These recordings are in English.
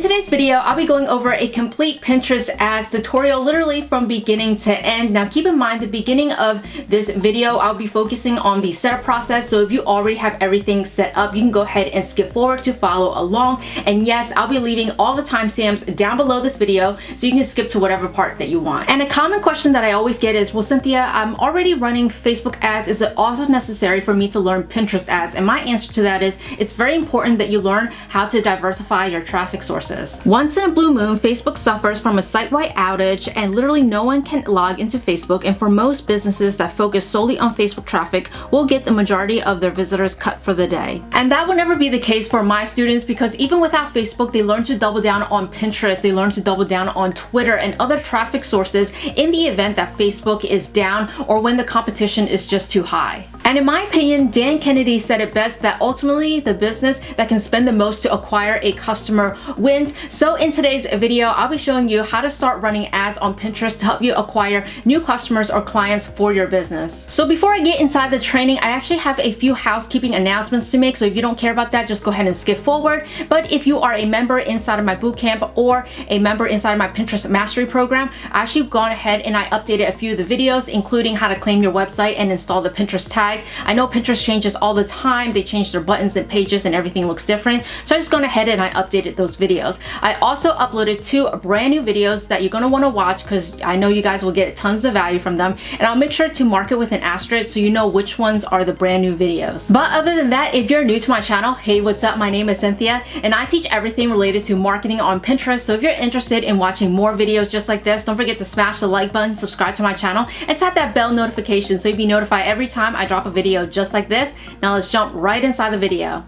In today's video, I'll be going over a complete Pinterest ads tutorial, literally from beginning to end. Now keep in mind, the beginning of this video, I'll be focusing on the setup process. So if you already have everything set up, you can go ahead and skip forward to follow along. And yes, I'll be leaving all the timestamps down below this video so you can skip to whatever part that you want. And a common question that I always get is, well, Cynthia, I'm already running Facebook ads. Is it also necessary for me to learn Pinterest ads? And my answer to that is, it's very important that you learn how to diversify your traffic sources. Once in a blue moon, Facebook suffers from a site-wide outage and literally no one can log into Facebook. And for most businesses that focus solely on Facebook traffic will get the majority of their visitors cut for the day. And that will never be the case for my students, because even without Facebook, they learn to double down on Pinterest, they learn to double down on Twitter and other traffic sources in the event that Facebook is down or when the competition is just too high. And in my opinion, Dan Kennedy said it best, that ultimately the business that can spend the most to acquire a customer wins. So in today's video, I'll be showing you how to start running ads on Pinterest to help you acquire new customers or clients for your business. So before I get inside the training, I actually have a few housekeeping announcements to make. So if you don't care about that, just go ahead and skip forward. But if you are a member inside of my bootcamp or a member inside of my Pinterest mastery program, I actually gone ahead and I updated a few of the videos, including how to claim your website and install the Pinterest tag. I know Pinterest changes all the time. They change their buttons and pages and everything looks different. So I just gone ahead and I updated those videos. I also uploaded 2 brand new videos that you're going to want to watch, because I know you guys will get tons of value from them. And I'll make sure to mark it with an asterisk so you know which ones are the brand new videos. But other than that, if you're new to my channel, hey, what's up? My name is Cynthia and I teach everything related to marketing on Pinterest. So if you're interested in watching more videos just like this, don't forget to smash the like button, subscribe to my channel, and tap that bell notification so you'll be notified every time I drop a video just like this. Now let's jump right inside the video.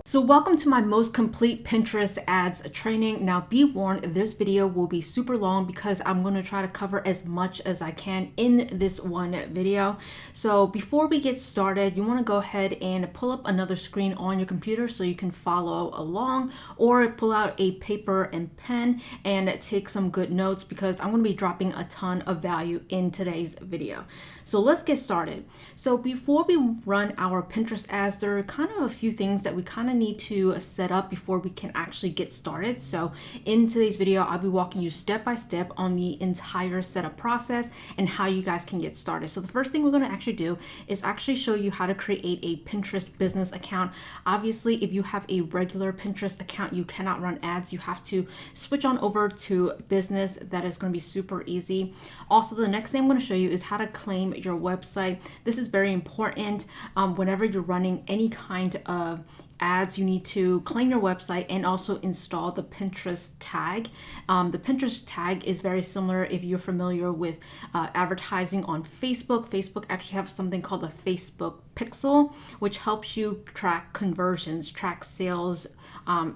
So welcome to my most complete Pinterest ads training. Now be warned, this video will be super long because I'm going to try to cover as much as I can in this one video. So before we get started, you want to go ahead and pull up another screen on your computer so you can follow along, or pull out a paper and pen and take some good notes, because I'm going to be dropping a ton of value in today's video. So let's get started. So before we run our Pinterest ads, there are kind of a few things that we kind of need to set up before we can actually get started. So in today's video, I'll be walking you step by step on the entire setup process and how you guys can get started. So the first thing we're going to actually do is actually show you how to create a Pinterest business account. Obviously, if you have a regular Pinterest account, you cannot run ads. You have to switch on over to business. That is going to be super easy. Also, the next thing I'm going to show you is how to claim your website. This is very important. Whenever you're running any kind of ads, you need to claim your website and also install the Pinterest tag. The Pinterest tag is very similar if you're familiar with advertising on Facebook. Facebook actually have something called the Facebook Pixel, which helps you track conversions, track sales,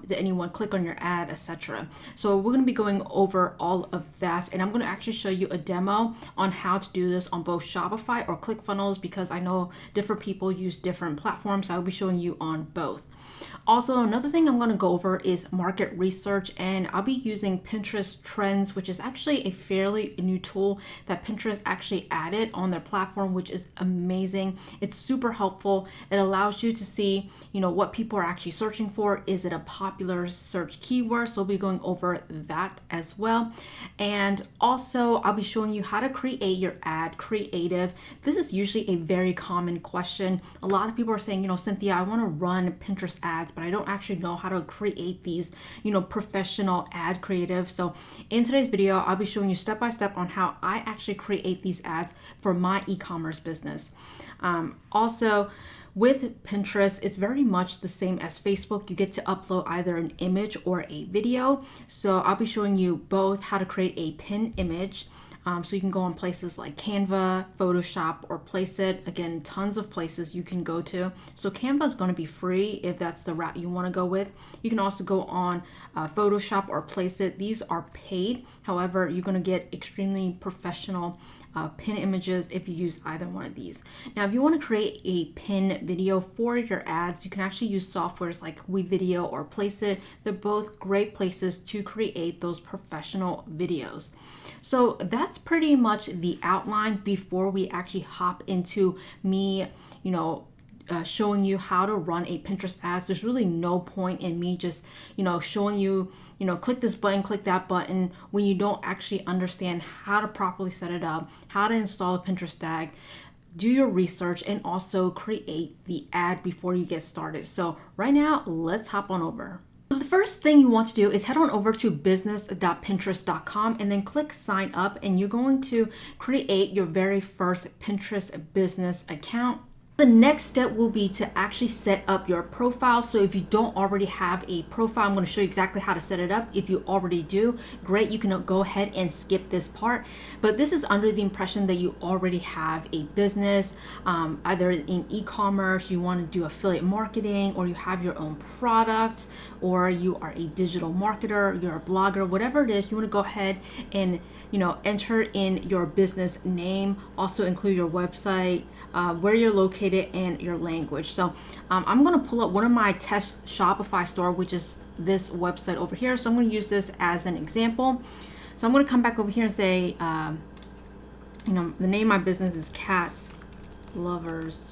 did anyone click on your ad, etc. So we're going to be going over all of that, and I'm going to actually show you a demo on how to do this on both Shopify or Clickfunnels, because I know different people use different platforms. I'll be showing you on both. Also, another thing I'm going to go over is market research, and I'll be using Pinterest Trends, which is actually a fairly new tool that Pinterest actually added on their platform, which is amazing. It's super helpful. It allows you to see, what people are actually searching for. Is it a popular search keyword? So we'll be going over that as well. And also, I'll be showing you how to create your ad creative. This is usually a very common question. A lot of people are saying, Cynthia, I want to run Pinterest ads, but I don't actually know how to create these, professional ad creative. So in today's video, I'll be showing you step by step on how I actually create these ads for my e-commerce business. Also, with Pinterest, it's very much the same as Facebook. You get to upload either an image or a video. So I'll be showing you both how to create a pin image. So you can go on places like Canva, Photoshop, or Placeit. Again, tons of places you can go to. So Canva is going to be free if that's the route you want to go with. You can also go on Photoshop or Placeit. These are paid. However, you're going to get extremely professional pin images if you use either one of these. Now, if you want to create a pin video for your ads, you can actually use softwares like WeVideo or Placeit. They're both great places to create those professional videos. So that's pretty much the outline before we actually hop into me, showing you how to run a Pinterest ads. There's really no point in me just, showing you, click this button, click that button, when you don't actually understand how to properly set it up, how to install a Pinterest tag, do your research, and also create the ad before you get started. So right now, let's hop on over. So the first thing you want to do is head on over to business.pinterest.com and then click sign up, and you're going to create your very first Pinterest business account. The next step will be to actually set up your profile. So if you don't already have a profile, I'm going to show you exactly how to set it up. If you already do, great, you can go ahead and skip this part. But this is under the impression that you already have a business, either in e-commerce, you want to do affiliate marketing, or you have your own product, or you are a digital marketer, you're a blogger, whatever it is, you want to go ahead and enter in your business name, also include your website, where you're located, and your language. So I'm going to pull up one of my test Shopify store, which is this website over here. So I'm going to use this as an example. So I'm going to come back over here and say, the name of my business is Cats Lovers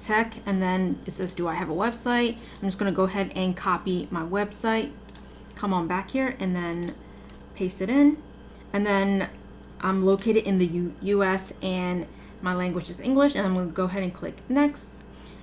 Tech, and then it says, do I have a website? I'm just going to go ahead and copy my website, come on back here, and then paste it in. And then I'm located in the US and my language is English, and I'm going to go ahead and click next.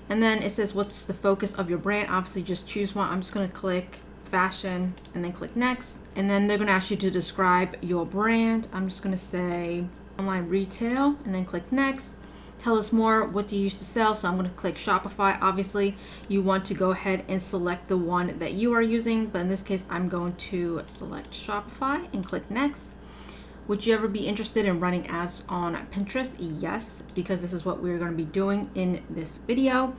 And then it says, what's the focus of your brand? Obviously just choose one. I'm just going to click fashion and then click next. And then they're going to ask you to describe your brand. I'm just going to say online retail and then click next. Tell us more. What do you use to sell? So I'm going to click Shopify. Obviously you want to go ahead and select the one that you are using, but in this case I'm going to select Shopify and click next. Would you ever be interested in running ads on Pinterest? Yes, because this is what we're going to be doing in this video.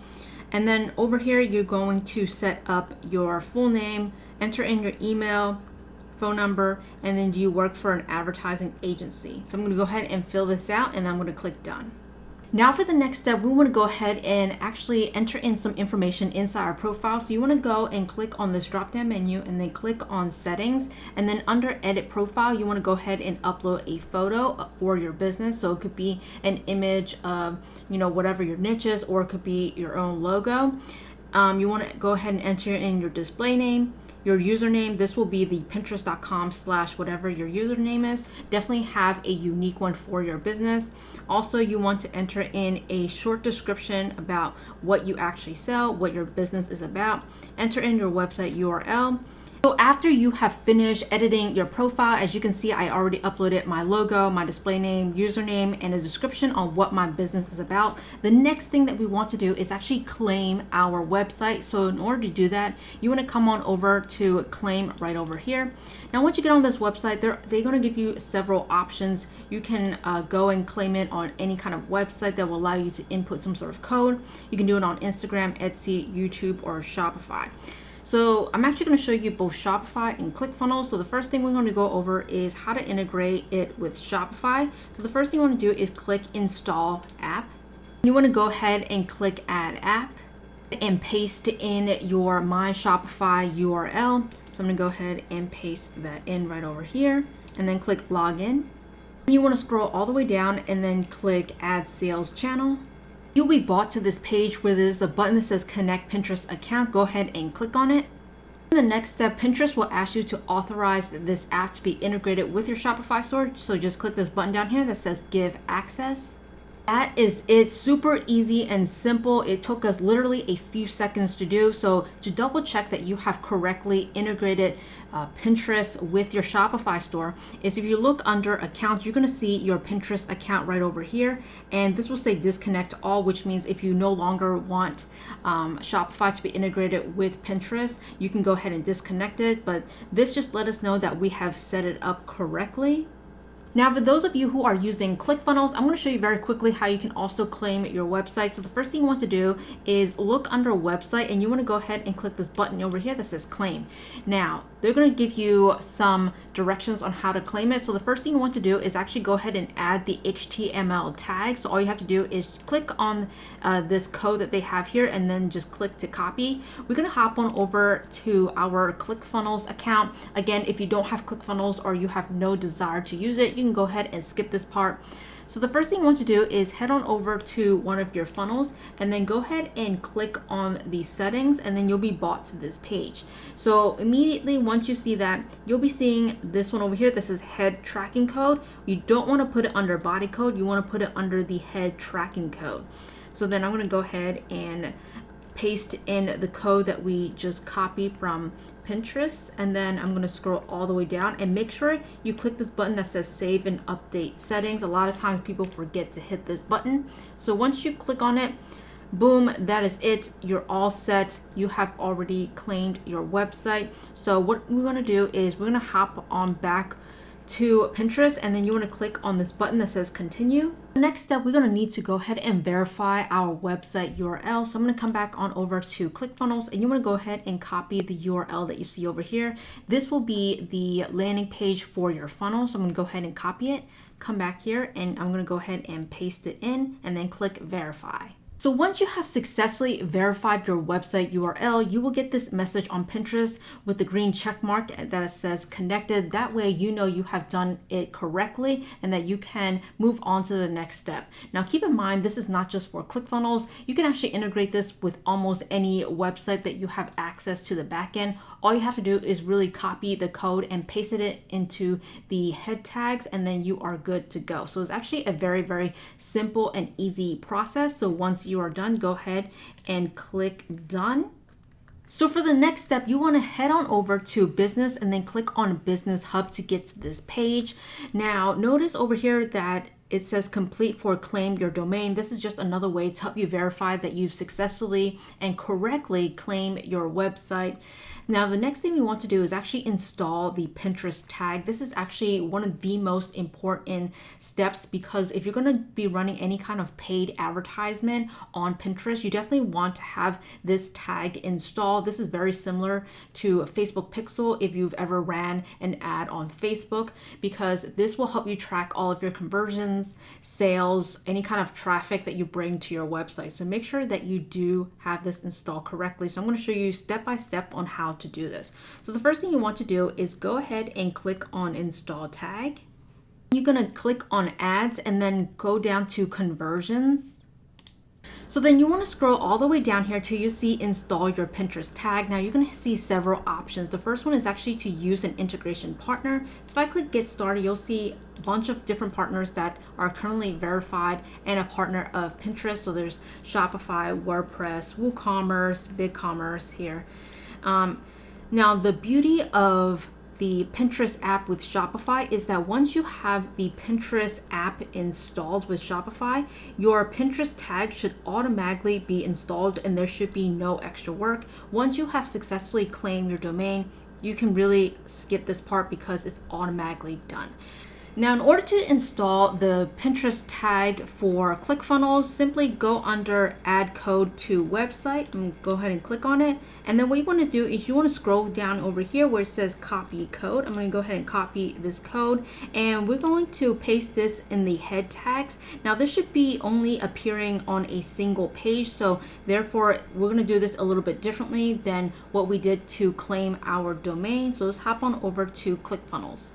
And then over here, you're going to set up your full name, enter in your email, phone number, and then do you work for an advertising agency? So I'm going to go ahead and fill this out, and I'm going to click done. Now for the next step, we want to go ahead and actually enter in some information inside our profile. So you want to go and click on this drop down menu and then click on settings, and then under edit profile, you want to go ahead and upload a photo for your business. So it could be an image of, whatever your niche is, or it could be your own logo. You want to go ahead and enter in your display name, your username. This will be the pinterest.com/whatever your username is. Definitely have a unique one for your business. Also, you want to enter in a short description about what you actually sell, what your business is about. Enter in your website URL. So after you have finished editing your profile, as you can see, I already uploaded my logo, my display name, username, and a description on what my business is about. The next thing that we want to do is actually claim our website. So in order to do that, you want to come on over to claim right over here. Now, once you get on this website, they're going to give you several options. You can go and claim it on any kind of website that will allow you to input some sort of code. You can do it on Instagram, Etsy, YouTube, or Shopify. So I'm actually going to show you both Shopify and Clickfunnels. So the first thing we're going to go over is how to integrate it with Shopify. So the first thing you want to do is click install app. You want to go ahead and click add app and paste in your My Shopify URL. So I'm going to go ahead and paste that in right over here, and then click login. You want to scroll all the way down and then click add sales channel. You'll be brought to this page where there's a button that says connect Pinterest account. Go ahead and click on it. In the next step, Pinterest will ask you to authorize this app to be integrated with your Shopify store. So just click this button down here that says give access. That is it. Super easy and simple. It took us literally a few seconds to do. So to double check that you have correctly integrated Pinterest with your Shopify store is if you look under accounts, you're going to see your Pinterest account right over here. And this will say disconnect all, which means if you no longer want Shopify to be integrated with Pinterest, you can go ahead and disconnect it. But this just let us know that we have set it up correctly. Now, for those of you who are using Clickfunnels, I'm going to show you very quickly how you can also claim your website. So the first thing you want to do is look under website, and you want to go ahead and click this button over here that says claim. Now, they're going to give you some directions on how to claim it. So the first thing you want to do is actually go ahead and add the HTML tag. So all you have to do is click on this code that they have here and then just click to copy. We're going to hop on over to our Clickfunnels account. Again, if you don't have Clickfunnels or you have no desire to use it, you can go ahead and skip this part. So the first thing you want to do is head on over to one of your funnels and then go ahead and click on the settings, and then you'll be brought to this page. So immediately once you see that, you'll be seeing this one over here. This is head tracking code. You don't want to put it under body code. You want to put it under the head tracking code. So then I'm going to go ahead and paste in the code that we just copied from Pinterest, and then I'm going to scroll all the way down and make sure you click this button that says save and update settings. A lot of times people forget to hit this button. So once you click on it, boom, that is it. You're all set. You have already claimed your website. So what we're going to do is we're going to hop on back to Pinterest, and then you want to click on this button that says continue. Next step, we're going to need to go ahead and verify our website URL. So I'm going to come back on over to Clickfunnels, and you want to go ahead and copy the URL that you see over here. This will be the landing page for your funnel. So I'm going to go ahead and copy it, come back here, and I'm going to go ahead and paste it in, and then click verify. So once you have successfully verified your website URL, you will get this message on Pinterest with the green check mark that says connected. That way you know you have done it correctly and that you can move on to the next step. Now keep in mind, this is not just for Clickfunnels. You can actually integrate this with almost any website that you have access to the backend. All you have to do is really copy the code and paste it into the head tags, and then you are good to go. So it's actually a very, very simple and easy process. So once you are done, go ahead and click done. So for the next step, you want to head on over to business and then click on Business Hub to get to this page. Now notice over here that it says complete for claim your domain. This is just another way to help you verify that you've successfully and correctly claimed your website. Now, the next thing we want to do is actually install the Pinterest tag. This is actually one of the most important steps, because if you're going to be running any kind of paid advertisement on Pinterest, you definitely want to have this tag installed. This is very similar to a Facebook Pixel if you've ever ran an ad on Facebook, because this will help you track all of your conversions, sales, any kind of traffic that you bring to your website. So make sure that you do have this installed correctly. So I'm going to show you step by step on how to do this. So the first thing you want to do is go ahead and click on install tag. You're going to click on ads and then go down to conversions. So then you want to scroll all the way down here till you see install your Pinterest tag. Now you're going to see several options. The first one is actually to use an integration partner. So if I click get started, you'll see a bunch of different partners that are currently verified and a partner of Pinterest. So there's Shopify, WordPress, WooCommerce, BigCommerce here. Now the beauty of the Pinterest app with Shopify is that once you have the Pinterest app installed with Shopify, your Pinterest tag should automatically be installed and there should be no extra work. Once you have successfully claimed your domain, you can really skip this part because it's automatically done. Now, in order to install the Pinterest tag for Clickfunnels, simply go under add code to website and go ahead and click on it. And then what you want to do is you want to scroll down over here where it says copy code. I'm going to go ahead and copy this code, and we're going to paste this in the head tags. Now this should be only appearing on a single page, so therefore we're going to do this a little bit differently than what we did to claim our domain. So let's hop on over to Clickfunnels.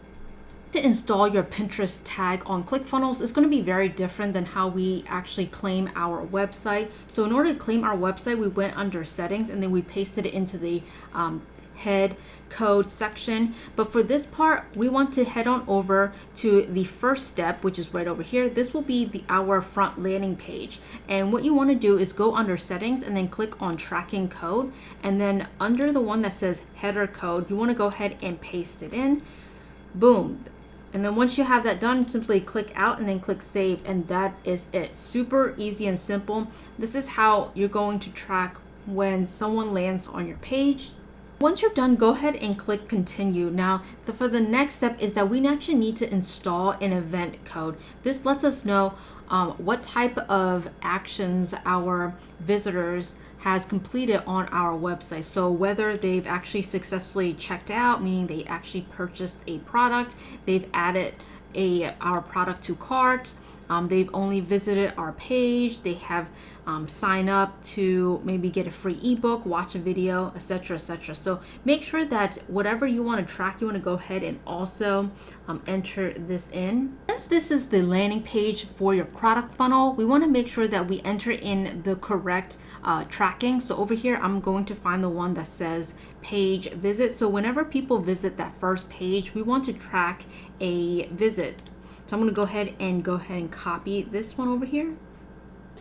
To install your Pinterest tag on Clickfunnels is going to be very different than how we actually claim our website. So in order to claim our website, we went under settings and then we pasted it into the head code section. But for this part, we want to head on over to the first step, which is right over here. This will be our front landing page. And what you want to do is go under settings and then click on tracking code. And then under the one that says header code, you want to go ahead and paste it in. Boom. And then once you have that done, simply click out and then click save, and that is it. Super easy and simple. This is how you're going to track when someone lands on your page. Once you're done, go ahead and click continue. Now, for the next step is that we actually need to install an event code. This lets us know what type of actions our visitors has completed on our website. So whether they've actually successfully checked out, meaning they actually purchased a product, they've added our product to cart, they've only visited our page, they have sign up to maybe get a free ebook, watch a video, etc., etc. So make sure that whatever you want to track, you want to go ahead and also enter this in. Since this is the landing page for your product funnel, we want to make sure that we enter in the correct tracking. So over here, I'm going to find the one that says page visit. So whenever people visit that first page, we want to track a visit. So I'm going to go ahead and copy this one over here.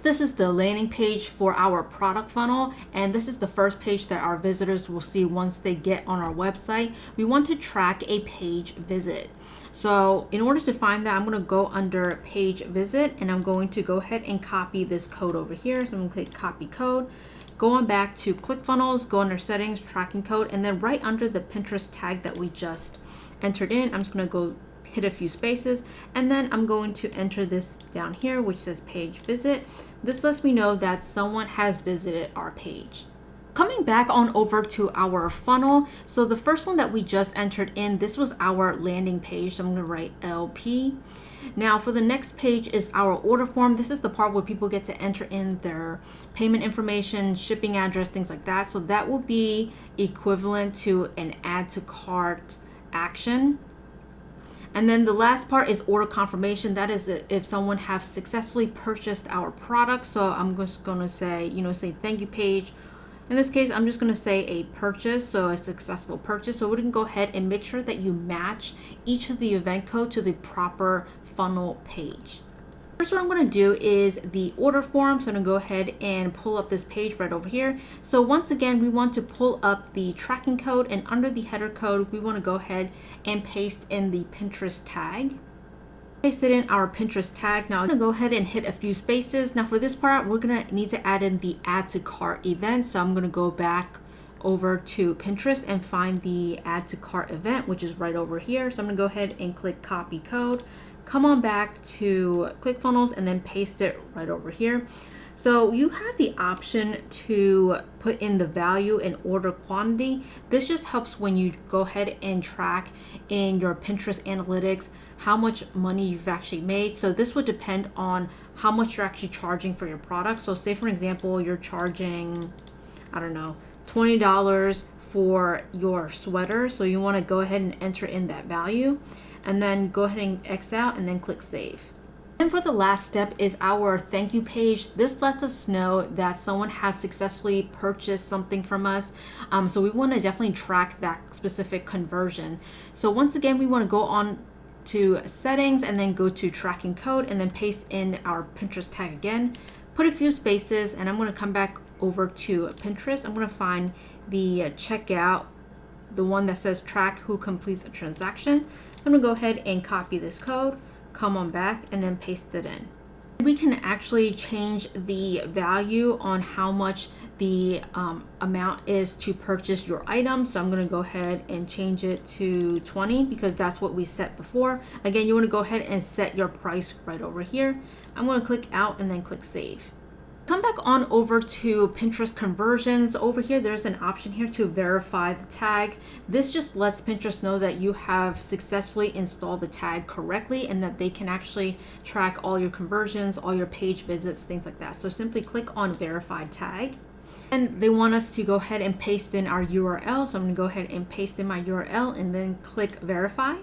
This is the landing page for our product funnel, and this is the first page that our visitors will see once they get on our website. We want to track a page visit. So in order to find that, I'm going to go under page visit, and I'm going to go ahead and copy this code over here. So I'm going to click copy code, go on back to Clickfunnels, go under settings, tracking code, and then right under the Pinterest tag that we just entered in, I'm just going to go hit a few spaces, and then I'm going to enter this down here, which says page visit. This lets me know that someone has visited our page. Coming back on over to our funnel, so the first one that we just entered in, this was our landing page. So I'm going to write LP. Now for the next page is our order form. This is the part where people get to enter in their payment information, shipping address, things like that. So that will be equivalent to an add to cart action. And then the last part is order confirmation. That is if someone has successfully purchased our product. So I'm just going to say, say thank you page. In this case, I'm just going to say a purchase, so a successful purchase. So we can go ahead and make sure that you match each of the event code to the proper funnel page. First, what I'm going to do is the order form. So I'm going to go ahead and pull up this page right over here. So once again, we want to pull up the tracking code, and under the header code, we want to go ahead and paste in the Pinterest tag. Paste it in our Pinterest tag. Now I'm going to go ahead and hit a few spaces. Now for this part, we're going to need to add in the add to cart event. So I'm going to go back over to Pinterest and find the add to cart event, which is right over here. So I'm going to go ahead and click copy code. Come on back to Clickfunnels and then paste it right over here. So you have the option to put in the value and order quantity. This just helps when you go ahead and track in your Pinterest analytics how much money you've actually made. So this would depend on how much you're actually charging for your product. So say for example, you're charging, I don't know, $20 for your sweater. So you want to go ahead and enter in that value, and then go ahead and X out and then click save. And for the last step is our thank you page. This lets us know that someone has successfully purchased something from us. So we want to definitely track that specific conversion. So once again, we want to go on to settings and then go to tracking code and then paste in our Pinterest tag again, put a few spaces, and I'm going to come back over to Pinterest. I'm going to find the checkout, the one that says track who completes a transaction. I'm going to go ahead and copy this code, come on back, and then paste it in. We can actually change the value on how much the amount is to purchase your item. So I'm going to go ahead and change it to 20 because that's what we set before. Again, you want to go ahead and set your price right over here. I'm going to click out and then click save. Come back on over to Pinterest conversions. Over here, there's an option here to verify the tag. This just lets Pinterest know that you have successfully installed the tag correctly and that they can actually track all your conversions, all your page visits, things like that. So simply click on verified tag. And they want us to go ahead and paste in our URL. So I'm going to go ahead and paste in my URL and then click verify.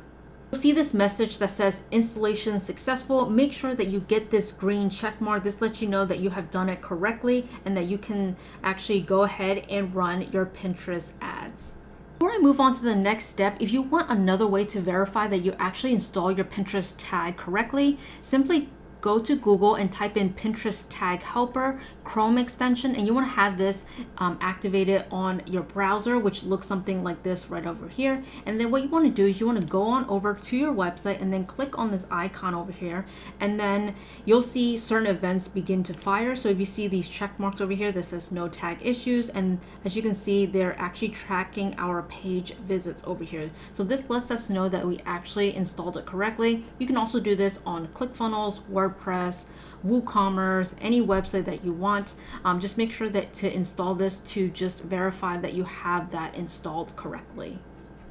You'll see this message that says installation successful. Make sure that you get this green check mark. This lets you know that you have done it correctly and that you can actually go ahead and run your Pinterest ads. Before I move on to the next step, if you want another way to verify that you actually install your Pinterest tag correctly, simply go to Google and type in Pinterest tag helper Chrome extension, and you want to have this activated on your browser, which looks something like this right over here. And then what you want to do is you want to go on over to your website and then click on this icon over here, and then you'll see certain events begin to fire. So if you see these check marks over here that says no tag issues, and as you can see, they're actually tracking our page visits over here. So this lets us know that we actually installed it correctly. You can also do this on Clickfunnels, WordPress, WooCommerce, any website that you want. Just make sure that to install this to just verify that you have that installed correctly.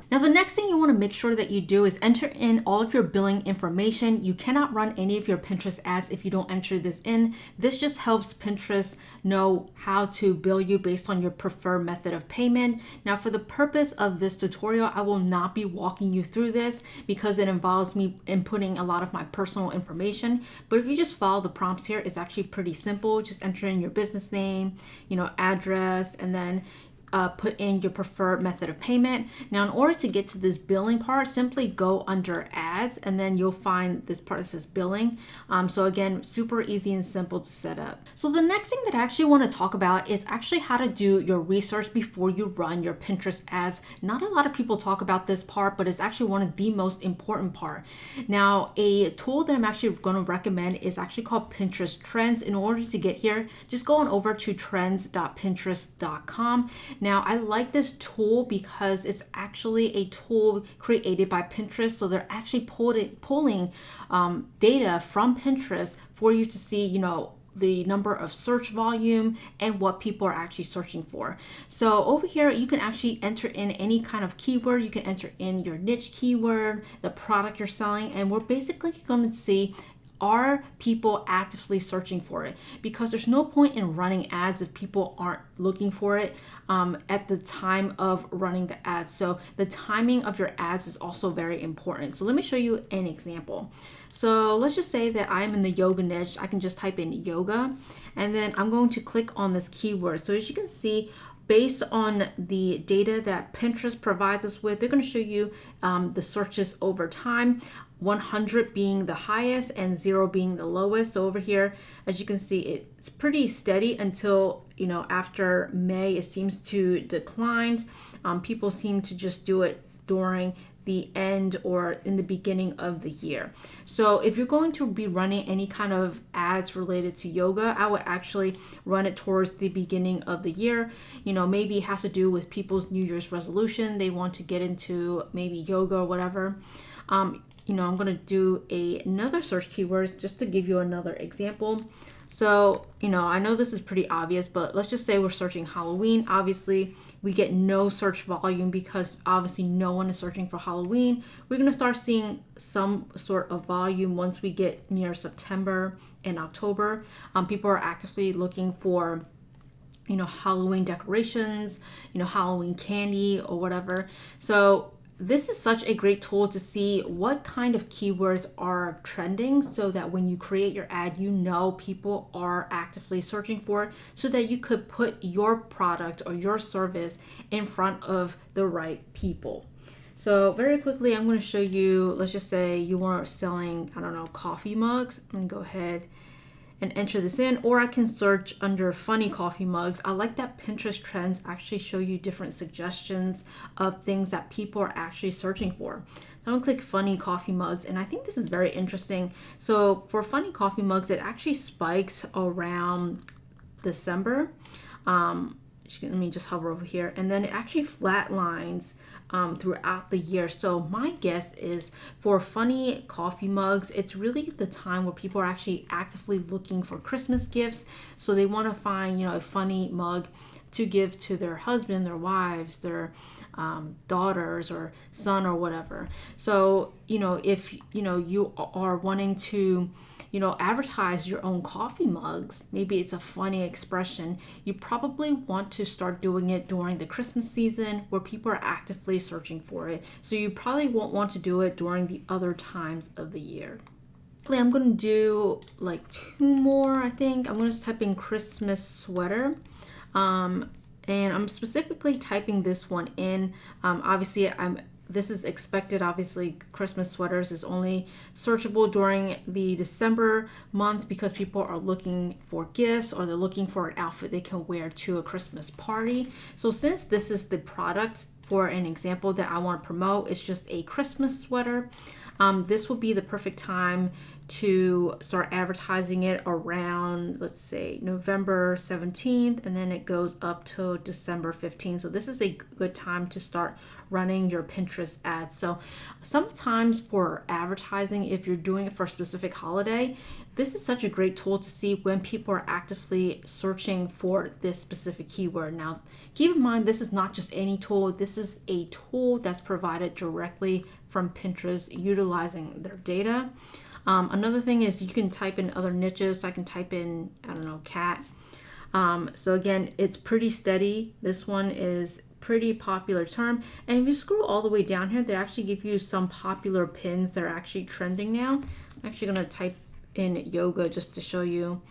Now, the next thing you want to make sure that you do is enter in all of your billing information. You cannot run any of your Pinterest ads if you don't enter this in. This just helps Pinterest know how to bill you based on your preferred method of payment. Now, for the purpose of this tutorial, I will not be walking you through this because it involves me inputting a lot of my personal information. But if you just follow the prompts here, it's actually pretty simple. Just enter in your business name, address, and then put in your preferred method of payment. Now, in order to get to this billing part, simply go under ads and then you'll find this part that says billing. So again, super easy and simple to set up. So the next thing that I actually want to talk about is actually how to do your research before you run your Pinterest ads. Not a lot of people talk about this part, but it's actually one of the most important part. Now, a tool that I'm actually going to recommend is actually called Pinterest Trends. In order to get here, just go on over to trends.pinterest.com. Now, I like this tool because it's actually a tool created by Pinterest. So they're actually pulling data from Pinterest for you to see, the number of search volume and what people are actually searching for. So over here, you can actually enter in any kind of keyword. You can enter in your niche keyword, the product you're selling, and we're basically going to see, are people actively searching for it? Because there's no point in running ads if people aren't looking for it at the time of running the ads. So the timing of your ads is also very important. So let me show you an example. So let's just say that I'm in the yoga niche. I can just type in yoga and then I'm going to click on this keyword. So as you can see, based on the data that Pinterest provides us with, they're going to show you the searches over time, 100 being the highest and 0 being the lowest. So over here, as you can see, it's pretty steady until, after May, it seems to decline. People seem to just do it during the end or in the beginning of the year. So if you're going to be running any kind of ads related to yoga, I would actually run it towards the beginning of the year. Maybe it has to do with people's New Year's resolution. They want to get into maybe yoga or whatever. I'm going to do another search keyword just to give you another example. So, I know this is pretty obvious, but let's just say we're searching Halloween. Obviously, we get no search volume because obviously no one is searching for Halloween. We're going to start seeing some sort of volume once we get near September and October. People are actively looking for Halloween decorations, Halloween candy or whatever. So this is such a great tool to see what kind of keywords are trending so that when you create your ad, people are actively searching for it so that you could put your product or your service in front of the right people. So very quickly, I'm going to show you, let's just say you are selling, coffee mugs. I'm going to go ahead and enter this in, or I can search under funny coffee mugs. I like that Pinterest Trends actually show you different suggestions of things that people are actually searching for. I'm gonna click funny coffee mugs, and I think this is very interesting. So for funny coffee mugs, it actually spikes around December. Let me just hover over here, and then it actually flatlines throughout the year. So my guess is for funny coffee mugs, it's really the time where people are actually actively looking for Christmas gifts. So they want to find, a funny mug to give to their husband, their wives, their daughters or son or whatever. So, if, you are wanting to, advertise your own coffee mugs, maybe it's a funny expression, you probably want to start doing it during the Christmas season where people are actively searching for it. So you probably won't want to do it during the other times of the year. I'm going to do like 2 more, I think. I'm going to type in Christmas sweater. And I'm specifically typing this one in. Obviously, this is expected. Obviously, Christmas sweaters is only searchable during the December month because people are looking for gifts or they're looking for an outfit they can wear to a Christmas party. So since this is the product for an example that I want to promote, it's just a Christmas sweater. This will be the perfect time to start advertising it around, let's say, November 17th, and then it goes up to December 15th. So this is a good time to start running your Pinterest ads. So sometimes for advertising, if you're doing it for a specific holiday, this is such a great tool to see when people are actively searching for this specific keyword. Now, keep in mind, this is not just any tool. This is a tool that's provided directly from Pinterest utilizing their data. Another thing is you can type in other niches. So I can type in, I don't know, cat. So again, it's pretty steady. This one is pretty popular term. And if you scroll all the way down here, they actually give you some popular pins that are actually trending now. I'm actually going to type in yoga just to show you.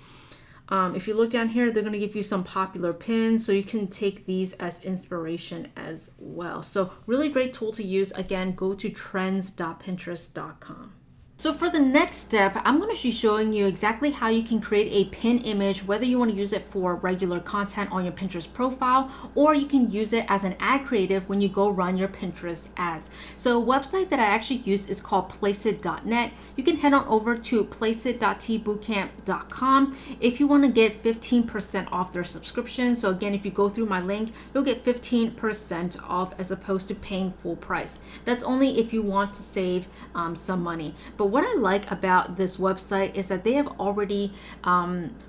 If you look down here, they're going to give you some popular pins, so you can take these as inspiration as well. So really great tool to use. Again, go to trends.pinterest.com. So for the next step, I'm going to be showing you exactly how you can create a pin image, whether you want to use it for regular content on your Pinterest profile, or you can use it as an ad creative when you go run your Pinterest ads. So a website that I actually use is called placeit.net. You can head on over to placeit.tbootcamp.com if you want to get 15% off their subscription. So again, if you go through my link, you'll get 15% off as opposed to paying full price. That's only if you want to save some money. But what I like about this website is that they have already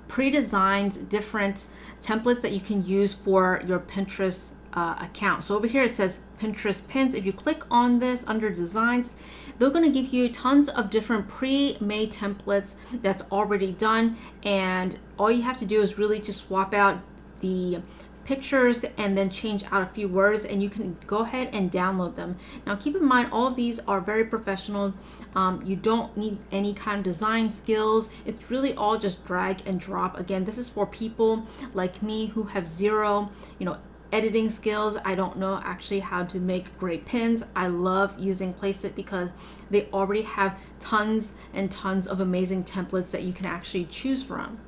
pre-designed different templates that you can use for your Pinterest account. So over here it says Pinterest pins. If you click on this under designs, they're going to give you tons of different pre-made templates that's already done. And all you have to do is really just swap out the pictures and then change out a few words, and you can go ahead and download them. Now keep in mind, all of these are very professional. You don't need any kind of design skills. It's really all just drag and drop. Again, this is for people like me who have zero, editing skills. I don't know actually how to make great pins. I love using Placeit because they already have tons and tons of amazing templates that you can actually choose from.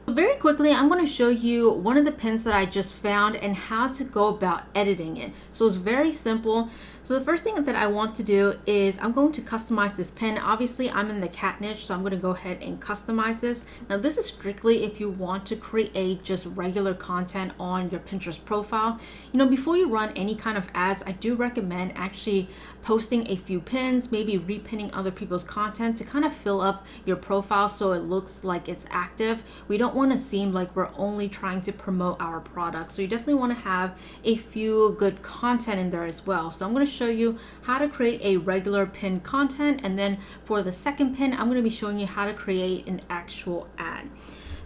Very quickly, I'm going to show you one of the pins that I just found and how to go about editing it. So it's very simple. So the first thing that I want to do is I'm going to customize this pin. Obviously, I'm in the cat niche, so I'm going to go ahead and customize this. Now, this is strictly if you want to create just regular content on your Pinterest profile. Before you run any kind of ads, I do recommend actually posting a few pins, maybe repinning other people's content to kind of fill up your profile so it looks like it's active. We don't want to seem like we're only trying to promote our product. So you definitely want to have a few good content in there as well. So I'm going to show you how to create a regular pin content, and then for the second pin, I'm going to be showing you how to create an actual ad.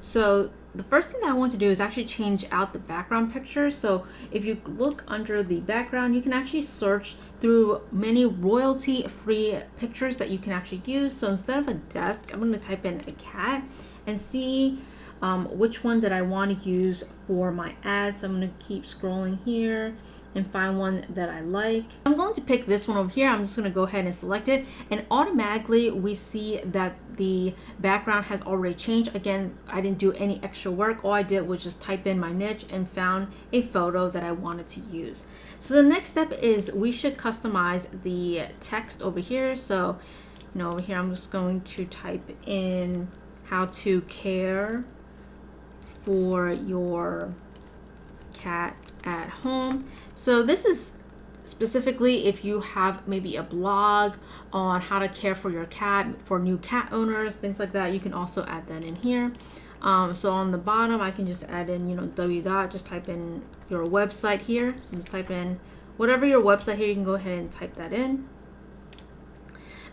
So the first thing that I want to do is actually change out the background picture. So if you look under the background, you can actually search through many royalty-free pictures that you can actually use. So instead of a desk, I'm going to type in a cat and see which one that I want to use for my ad. So I'm going to keep scrolling here and find one that I like. I'm going to pick this one over here. I'm just going to go ahead and select it, and automatically we see that the background has already changed. Again, I didn't do any extra work. All I did was just type in my niche and found a photo that I wanted to use. So the next step is we should customize the text over here. So over here I'm just going to type in how to care for your cat at home. So this is specifically if you have maybe a blog on how to care for your cat, for new cat owners, things like that. You can also add that in here. So on the bottom, I can just add in, just type in your website here. So just type in whatever your website here, you can go ahead and type that in.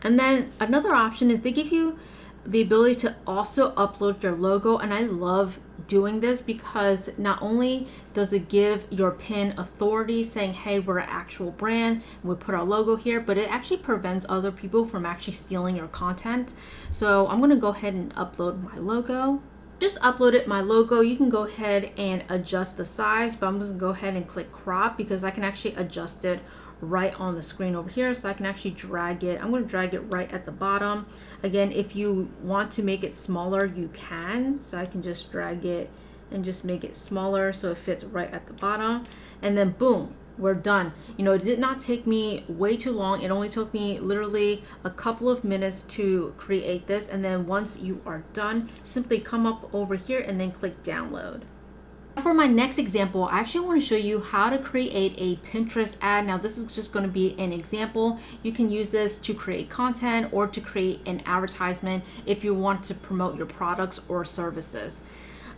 And then another option is they give you the ability to also upload your logo, and I love doing this because not only does it give your pin authority saying, hey, we're an actual brand and we put our logo here, but it actually prevents other people from actually stealing your content. So I'm going to go ahead and upload my logo. Just uploaded my logo. You can go ahead and adjust the size, but I'm going to go ahead and click crop because I can actually adjust it right on the screen over here. So I can actually drag it. I'm going to drag it right at the bottom. Again, if you want to make it smaller, you can. So I can just drag it and just make it smaller so it fits right at the bottom. And then boom, we're done. It did not take me way too long. It only took me literally a couple of minutes to create this. And then once you are done, simply come up over here and then click download. for my next example, I actually want to show you how to create a Pinterest ad. Now this is just going to be an example. You can use this to create content or to create an advertisement if you want to promote your products or services.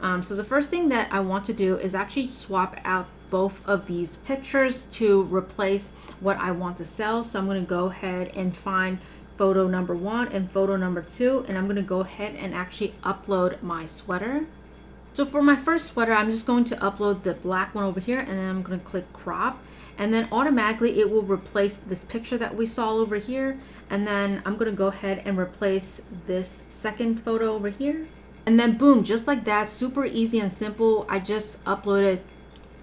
So the first thing that I want to do is actually swap out both of these pictures to replace what I want to sell. So I'm going to go ahead and find photo number 1 and photo number 2, and I'm going to go ahead and actually upload my sweater. So for my first sweater, I'm just going to upload the black one over here, and then I'm going to click crop, and then automatically it will replace this picture that we saw over here. And then I'm going to go ahead and replace this second photo over here. And then boom, just like that, super easy and simple. I just uploaded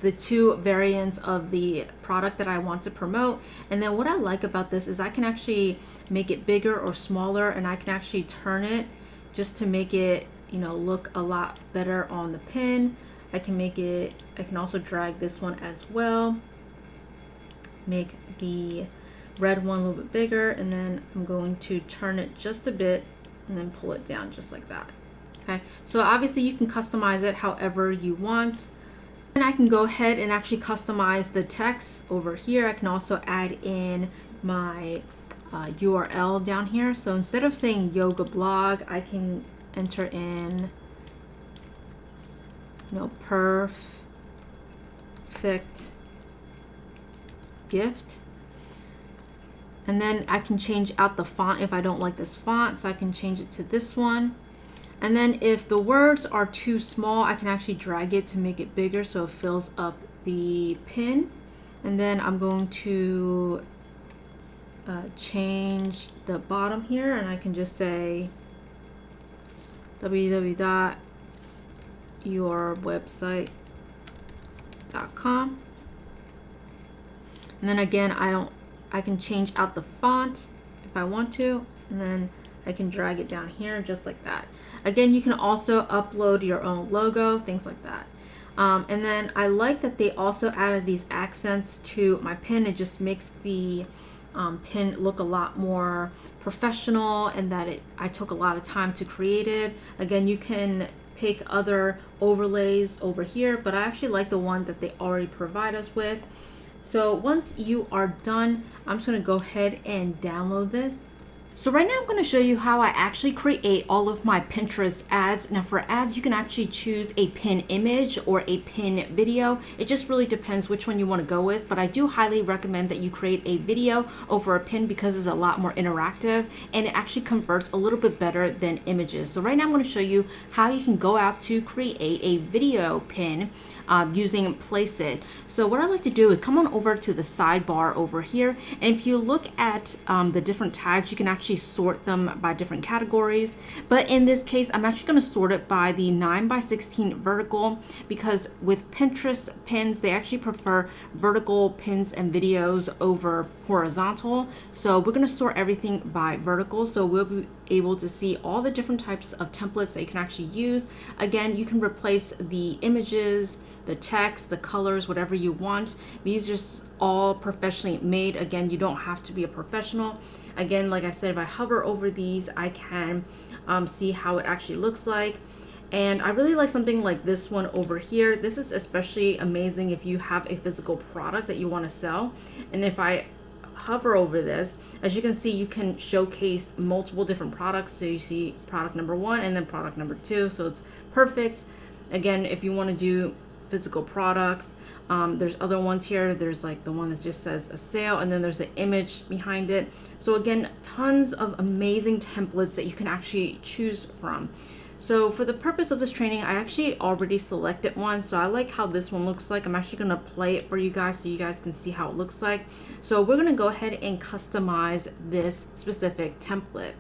the 2 variants of the product that I want to promote. And then what I like about this is I can actually make it bigger or smaller, and I can actually turn it just to make it, you know, look a lot better on the pin. I can also drag this one as well, make the red one a little bit bigger, and then I'm going to turn it just a bit and then pull it down just like that. Okay, so obviously you can customize it however you want. And I can go ahead and actually customize the text over here. I can also add in my URL down here. So instead of saying yoga blog, I can enter in, you know, perfect gift. And then I can change out the font if I don't like this font. So I can change it to this one. And then if the words are too small, I can actually drag it to make it bigger so it fills up the pin. And then I'm going to change the bottom here, and I can just say www.yourwebsite.com. And then again, I can change out the font if I want to, and then I can drag it down here just like that. Again, you can also upload your own logo, things like that. And then I like that they also added these accents to my pin. It just makes the pin look a lot more professional, and that I took a lot of time to create it. Again, you can pick other overlays over here, but I actually like the one that they already provide us with. So once you are done, I'm just going to go ahead and download this. So right now I'm going to show you how I actually create all of my Pinterest ads. Now for ads, you can actually choose a pin image or a pin video. It just really depends which one you want to go with, but I do highly recommend that you create a video over a pin because it's a lot more interactive and it actually converts a little bit better than images. So right now I'm going to show you how you can go out to create a video pin using Placeit. So what I like to do is come on over to the sidebar over here, and if you look at the different tags, you can actually sort them by different categories. But in this case, I'm actually going to sort it by the 9x16 vertical, because with Pinterest pins, they actually prefer vertical pins and videos over horizontal. So we're going to sort everything by vertical, so we'll be able to see all the different types of templates that you can actually use. Again, you can replace the images, the text, the colors, whatever you want. These are just all professionally made. Again, you don't have to be a professional. Again, like I said, if I hover over these, I can see how it actually looks like. And I really like something like this one over here. This is especially amazing if you have a physical product that you want to sell. And if I hover over this, as you can see, you can showcase multiple different products. So you see product number 1 and then product number 2. So it's perfect. Again, if you want to do physical products, there's other ones here. There's like the one that just says a sale, and then there's the image behind it. So again, tons of amazing templates that you can actually choose from. So for the purpose of this training, I actually already selected one. So I like how this one looks like. I'm actually going to play it for you guys so you guys can see how it looks like. So we're going to go ahead and customize this specific template.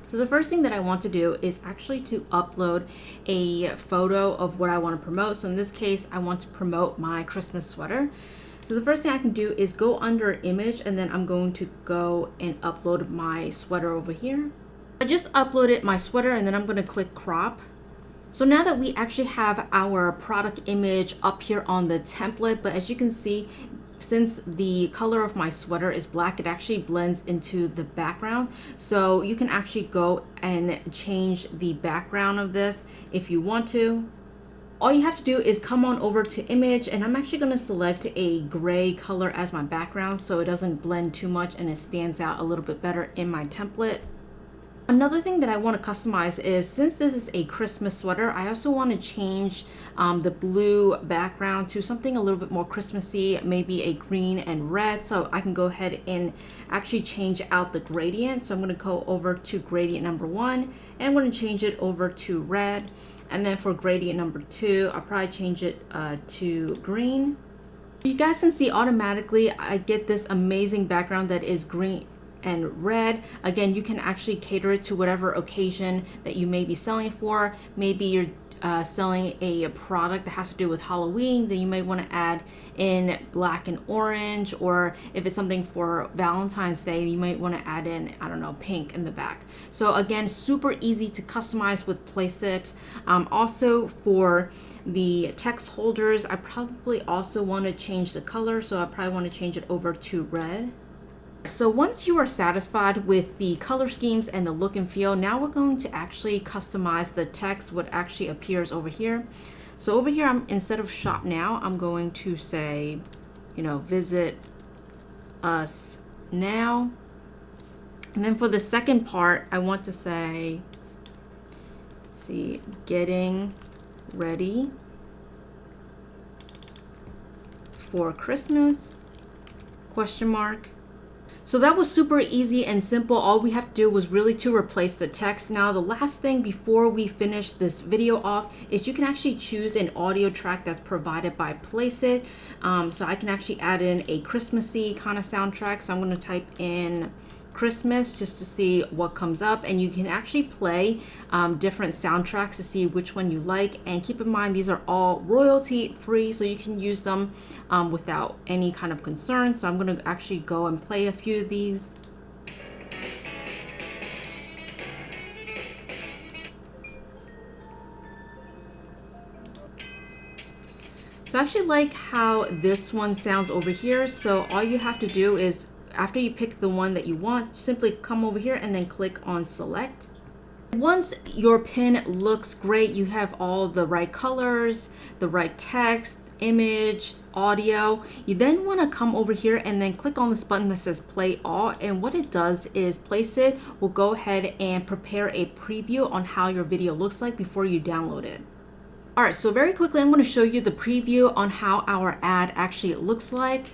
So the first thing that I want to do is actually to upload a photo of what I want to promote. So in this case, I want to promote my Christmas sweater. So the first thing I can do is go under image, and then I'm going to go and upload my sweater over here. I just uploaded my sweater, and then I'm going to click crop. So now that we actually have our product image up here on the template, but as you can see, since the color of my sweater is black, it actually blends into the background. So you can actually go and change the background of this if you want to. all you have to do is come on over to image, and I'm actually going to select a gray color as my background so it doesn't blend too much and it stands out a little bit better in my template. Another thing that I want to customize is, since this is a Christmas sweater, I also want to change the blue background to something a little bit more Christmassy, maybe a green and red. So I can go ahead and actually change out the gradient. So I'm going to go over to gradient number 1 and I'm going to change it over to red. And then for gradient number 2, I'll probably change it to green. You guys can see automatically I get this amazing background that is green and red. Again, you can actually cater it to whatever occasion that you may be selling for. Maybe you're selling a product that has to do with Halloween, then you might want to add in black and orange, or if it's something for Valentine's Day, you might want to add in, I don't know, pink in the back. So again, super easy to customize with Placeit. Also for the text holders, I probably also want to change the color, so I probably want to change it over to red. So once you are satisfied with the color schemes and the look and feel, now we're going to actually customize the text, what actually appears over here. So over here, instead of shop now, I'm going to say, visit us now. And then for the second part, I want to say, let's see, getting ready for Christmas, question mark. So that was super easy and simple. All we have to do was really to replace the text. Now, the last thing before we finish this video off is you can actually choose an audio track that's provided by Placeit. So I can actually add in a Christmassy kind of soundtrack. So I'm going to type in Christmas just to see what comes up, and you can actually play different soundtracks to see which one you like. And keep in mind, these are all royalty free, so you can use them without any kind of concern. So I'm going to actually go and play a few of these. So I actually like how this one sounds over here. So all you have to do is, after you pick the one that you want, simply come over here and then click on select. Once your pin looks great, you have all the right colors, the right text, image, audio, you then want to come over here and then click on this button that says play all. And what it does is Placeit will go ahead and prepare a preview on how your video looks like before you download it. All right, so very quickly, I'm going to show you the preview on how our ad actually looks like.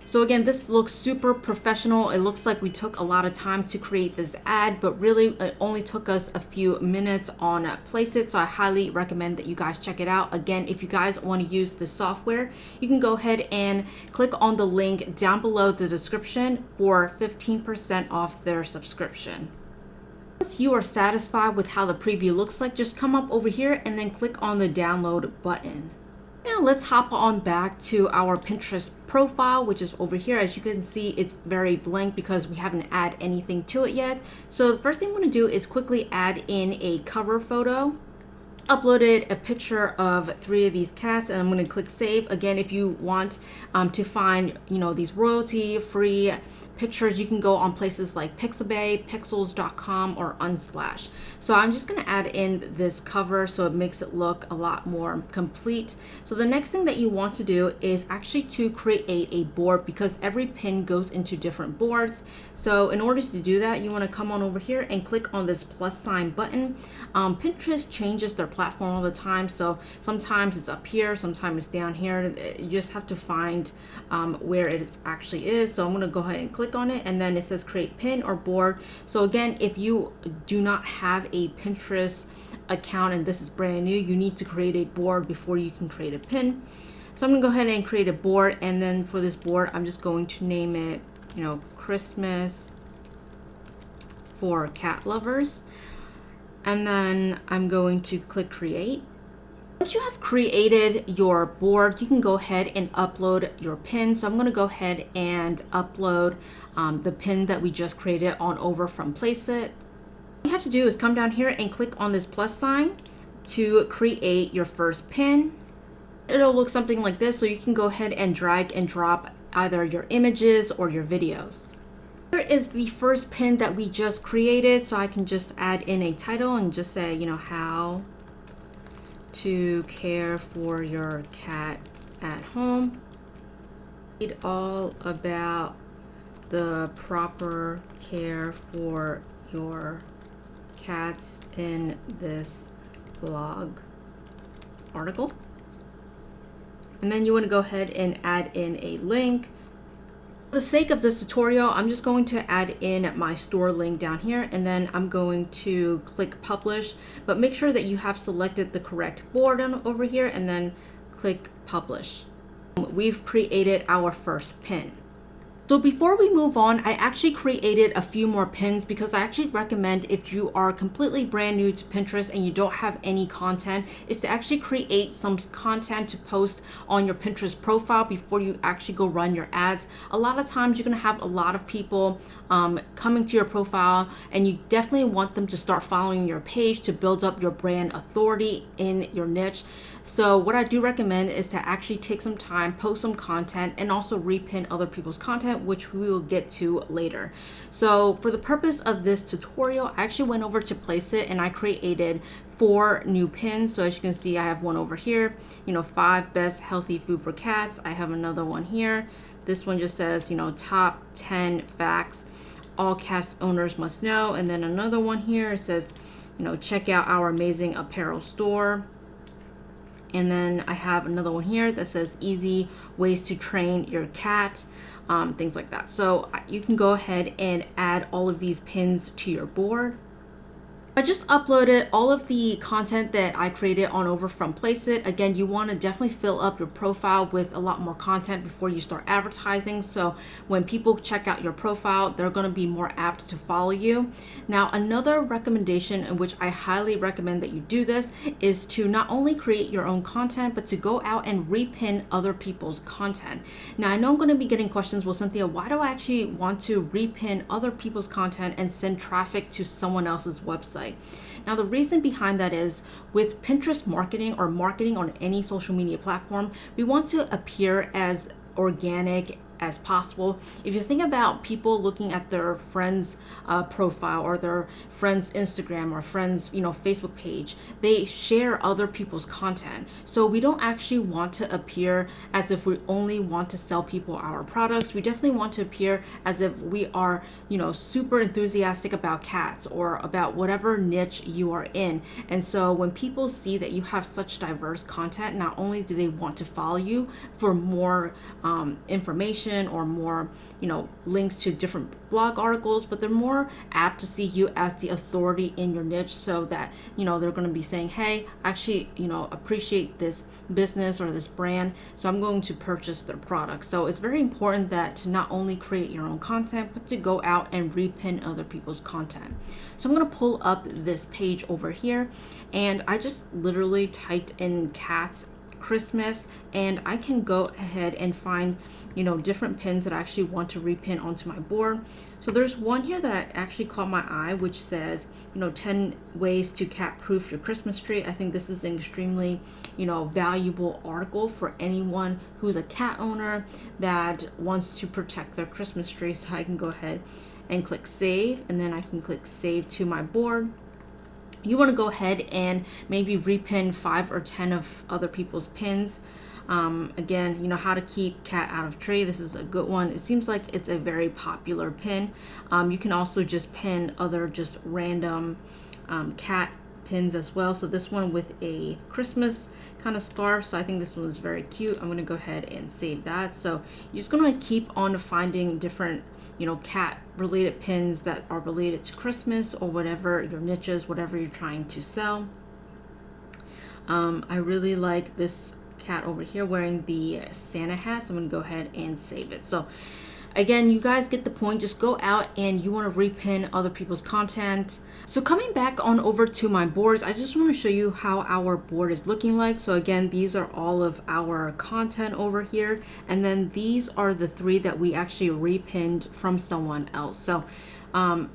So again, this looks super professional. It looks like we took a lot of time to create this ad, but really it only took us a few minutes on Placeit. So I highly recommend that you guys check it out. Again, if you guys want to use this software, you can go ahead and click on the link down below the description for 15% off their subscription. Once you are satisfied with how the preview looks like, just come up over here and then click on the download button. Now let's hop on back to our Pinterest profile, which is over here. As you can see, it's very blank because we haven't added anything to it yet. So the first thing I'm going to do is quickly add in a cover photo. Uploaded a picture of 3 of these cats, and I'm going to click save. Again, if you want to find these royalty free pictures, you can go on places like Pixabay, Pixels.com, or Unsplash. So I'm just going to add in this cover so it makes it look a lot more complete. So the next thing that you want to do is actually to create a board, because every pin goes into different boards. So in order to do that, you want to come on over here and click on this plus sign button. Pinterest changes their platform all the time, so sometimes it's up here, sometimes it's down here. You just have to find where it actually is. So I'm going to go ahead and click on it, and then it says create pin or board. So again, if you do not have a Pinterest account and this is brand new, you need to create a board before you can create a pin. So I'm gonna go ahead and create a board, and then for this board, I'm just going to name it, Christmas for cat lovers. And then I'm going to click create. Once you have created your board, you can go ahead and upload your pin. So I'm going to go ahead and upload the pin that we just created on over from Placeit. What you have to do is come down here and click on this plus sign to create your first pin. It'll look something like this, so you can go ahead and drag and drop either your images or your videos. Here is the first pin that we just created, so I can just add in a title and just say, how to care for your cat at home. Read all about the proper care for your cats in this blog article. And then you want to go ahead and add in a link. For the sake of this tutorial, I'm just going to add in my store link down here, and then I'm going to click publish, but make sure that you have selected the correct board over here and then click publish. We've created our first pin. So before we move on, I actually created a few more pins because I actually recommend, if you are completely brand new to Pinterest and you don't have any content, is to actually create some content to post on your Pinterest profile before you actually go run your ads. A lot of times you're gonna have a lot of people coming to your profile, and you definitely want them to start following your page to build up your brand authority in your niche. So what I do recommend is to actually take some time, post some content, and also repin other people's content, which we will get to later. So for the purpose of this tutorial, I actually went over to Placeit and I created 4 new pins. So as you can see, I have one over here, 5 best healthy food for cats. I have another one here. This one just says, top 10 facts all cat owners must know. And then another one here, it says, check out our amazing apparel store. And then I have another one here that says easy ways to train your cat, things like that. So you can go ahead and add all of these pins to your board. I just uploaded all of the content that I created on over from Placeit. Again, you want to definitely fill up your profile with a lot more content before you start advertising. So when people check out your profile, they're going to be more apt to follow you. Now, another recommendation in which I highly recommend that you do this is to not only create your own content, but to go out and repin other people's content. Now, I know I'm going to be getting questions, well, Cynthia, why do I actually want to repin other people's content and send traffic to someone else's website? Now, the reason behind that is with Pinterest marketing or marketing on any social media platform, we want to appear as organic as possible. If you think about people looking at their friends' profile or their friends' Instagram or friends' Facebook page, they share other people's content. So we don't actually want to appear as if we only want to sell people our products. We definitely want to appear as if we are super enthusiastic about cats or about whatever niche you are in. And so when people see that you have such diverse content, not only do they want to follow you for more information or more links to different blog articles, but they're more apt to see you as the authority in your niche, so that they're going to be saying, hey, actually appreciate this business or this brand, so I'm going to purchase their products. So it's very important that to not only create your own content, but to go out and repin other people's content. So I'm going to pull up this page over here, and I just literally typed in cats Christmas, and I can go ahead and find different pins that I actually want to repin onto my board. So there's one here that actually caught my eye, which says 10 ways to cat proof your Christmas tree. I think this is an extremely valuable article for anyone who's a cat owner that wants to protect their Christmas tree. So I can go ahead and click save, and then I can click save to my board. You want to go ahead and maybe repin 5 or 10 of other people's pins. Again, how to keep cat out of tree. This is a good one. It seems like it's a very popular pin. You can also just pin other just random cat pins as well. So this one with a Christmas kind of scarf. So I think this one is very cute. I'm going to go ahead and save that. So you're just going to keep on finding different cat related pins that are related to Christmas or whatever your niche is, whatever you're trying to sell. I really like this cat over here wearing the Santa hat, so I'm gonna go ahead and save it. So again, you guys get the point. Just go out and you want to repin other people's content. So coming back on over to my boards, I just want to show you how our board is looking like. So again, these are all of our content over here. And then these are the 3 that we actually repinned from someone else. So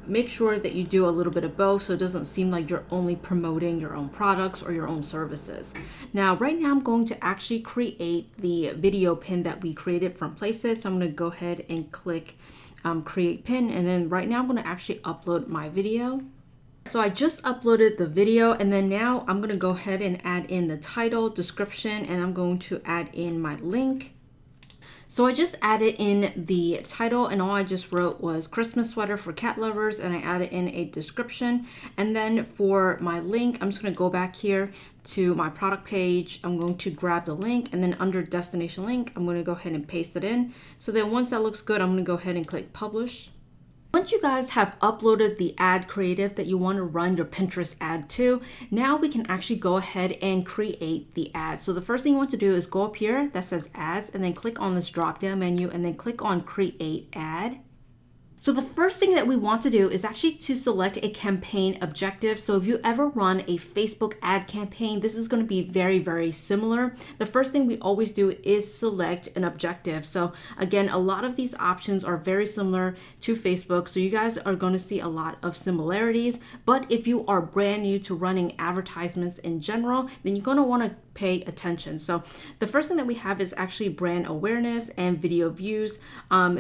make sure that you do a little bit of both, so it doesn't seem like you're only promoting your own products or your own services. Now, right now I'm going to actually create the video pin that we created from Placeit. So I'm going to go ahead and click create pin. And then right now I'm going to actually upload my video. So I just uploaded the video, and then now I'm gonna go ahead and add in the title, description, and I'm going to add in my link. So I just added in the title, and all I just wrote was Christmas sweater for cat lovers, and I added in a description. And then for my link, I'm just gonna go back here to my product page. I'm going to grab the link, and then under destination link, I'm gonna go ahead and paste it in. So then once that looks good, I'm gonna go ahead and click publish. Once you guys have uploaded the ad creative that you want to run your Pinterest ad to, now we can actually go ahead and create the ad. So the first thing you want to do is go up here that says ads, and then click on this drop down menu, and then click on create ad. So the first thing that we want to do is actually to select a campaign objective. So if you ever run a Facebook ad campaign, this is going to be very, very similar. The first thing we always do is select an objective. So again, a lot of these options are very similar to Facebook. So you guys are going to see a lot of similarities. But if you are brand new to running advertisements in general, then you're going to want to pay attention. So the first thing that we have is actually brand awareness and video views.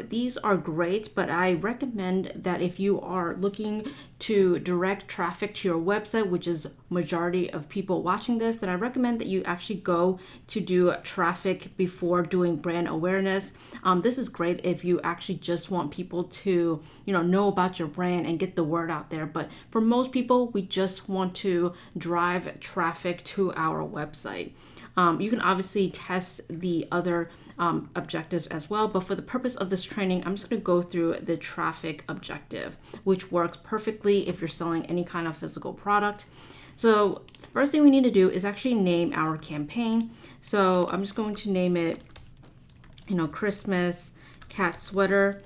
These are great, but I recommend that if you are looking to direct traffic to your website, which is majority of people watching this, then I recommend that you actually go to do traffic before doing brand awareness. This is great if you actually just want people to, know about your brand and get the word out there. But for most people, we just want to drive traffic to our website. You can obviously test the other objectives as well, but for the purpose of this training, I'm just going to go through the traffic objective, which works perfectly if you're selling any kind of physical product. So the first thing we need to do is actually name our campaign. So I'm just going to name it, Christmas cat sweater.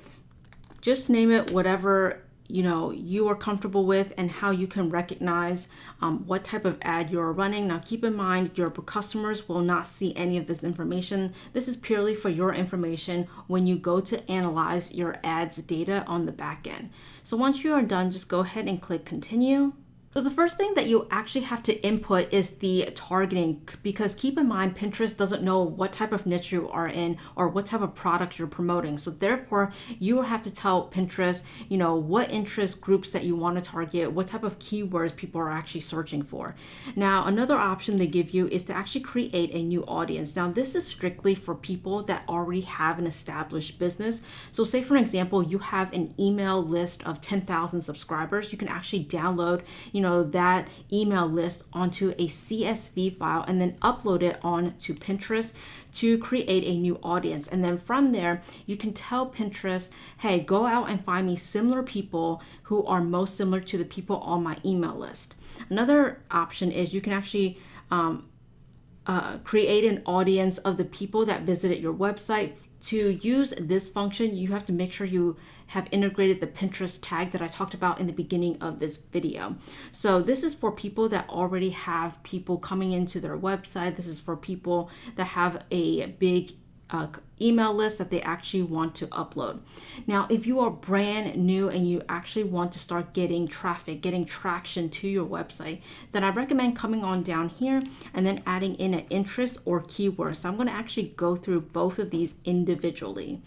Just name it whatever you are comfortable with and how you can recognize what type of ad you're running. Now keep in mind, your customers will not see any of this information. This is purely for your information when you go to analyze your ads data on the back end. So once you are done, just go ahead and click continue. So the first thing that you actually have to input is the targeting, because keep in mind, Pinterest doesn't know what type of niche you are in or what type of product you're promoting. So therefore, you have to tell Pinterest, what interest groups that you want to target, what type of keywords people are actually searching for. Now, another option they give you is to actually create a new audience. Now, this is strictly for people that already have an established business. So say, for example, you have an email list of 10,000 subscribers. You can actually download, that email list onto a CSV file and then upload it onto Pinterest to create a new audience. And then from there, you can tell Pinterest, hey, go out and find me similar people who are most similar to the people on my email list. Another option is you can actually create an audience of the people that visited your website. To use this function, you have to make sure you have integrated the Pinterest tag that I talked about in the beginning of this video. So this is for people that already have people coming into their website. This is for people that have a big email list that they actually want to upload. Now, if you are brand new and you actually want to start getting traffic, getting traction to your website, then I recommend coming on down here and then adding in an interest or keyword. So I'm going to actually go through both of these individually.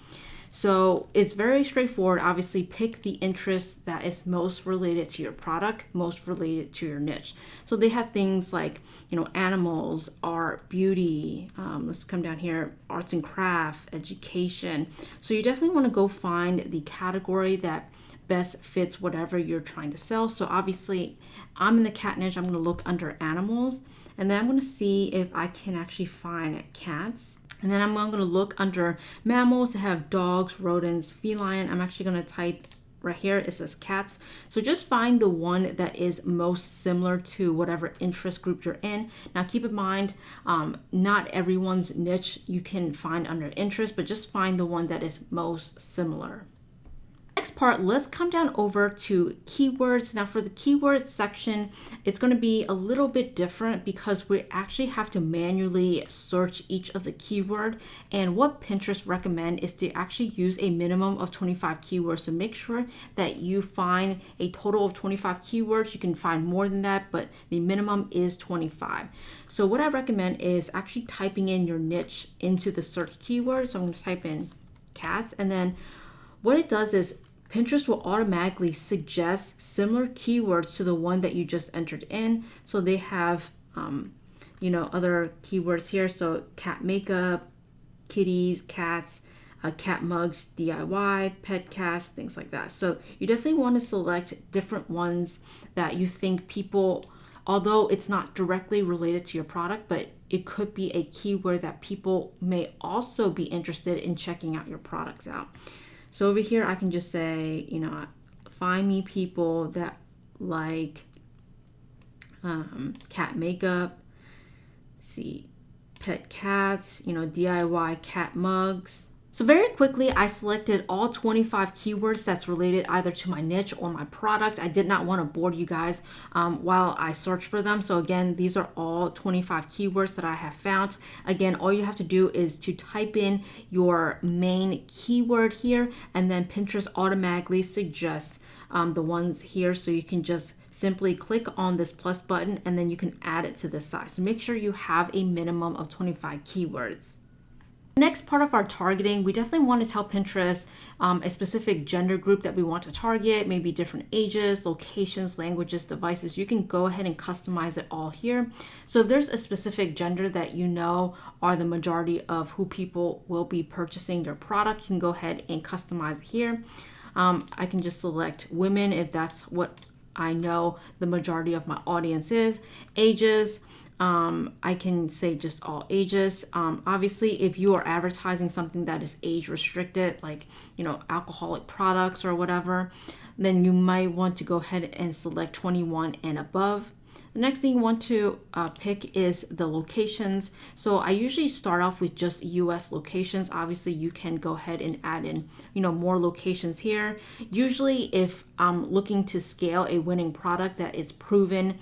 So it's very straightforward. Obviously, pick the interest that is most related to your product, most related to your niche. So they have things like, animals, art, beauty. Let's come down here, arts and craft, education. So you definitely want to go find the category that best fits whatever you're trying to sell. So obviously, I'm in the cat niche. I'm going to look under animals, and then I'm going to see if I can actually find cats. And then I'm going to look under mammals that have dogs, rodents, feline. I'm actually going to type right here, it says cats. So just find the one that is most similar to whatever interest group you're in. Now keep in mind, not everyone's niche you can find under interest, but just find the one that is most similar. Next part, let's come down over to keywords. Now for the keyword section, it's going to be a little bit different because we actually have to manually search each of the keyword. And what Pinterest recommend is to actually use a minimum of 25 keywords. So make sure that you find a total of 25 keywords. You can find more than that, but the minimum is 25. So what I recommend is actually typing in your niche into the search keyword. So I'm going to type in cats, and then what it does is Pinterest will automatically suggest similar keywords to the one that you just entered in. So they have, other keywords here. So cat makeup, kitties, cats, cat mugs, DIY, pet cast, things like that. So you definitely want to select different ones that you think people, although it's not directly related to your product, but it could be a keyword that people may also be interested in checking out your products out. So over here, I can just say, find me people that like cat makeup, pet cats, DIY cat mugs. So very quickly, I selected all 25 keywords that's related either to my niche or my product. I did not want to bore you guys while I search for them. So again, these are all 25 keywords that I have found. Again, all you have to do is to type in your main keyword here, and then Pinterest automatically suggests the ones here. So you can just simply click on this plus button and then you can add it to the side. So make sure you have a minimum of 25 keywords. Next part of our targeting, we definitely want to tell Pinterest a specific gender group that we want to target, maybe different ages, locations, languages, devices. You can go ahead and customize it all here. So if there's a specific gender that you know are the majority of who people will be purchasing your product, you can go ahead and customize here. I can just select women if that's what I know the majority of my audience is. Ages, I can say just all ages. Obviously, if you are advertising something that is age restricted, like, alcoholic products or whatever, then you might want to go ahead and select 21 and above. The next thing you want to pick is the locations. So I usually start off with just US locations. Obviously, you can go ahead and add in, more locations here. Usually, if I'm looking to scale a winning product that is proven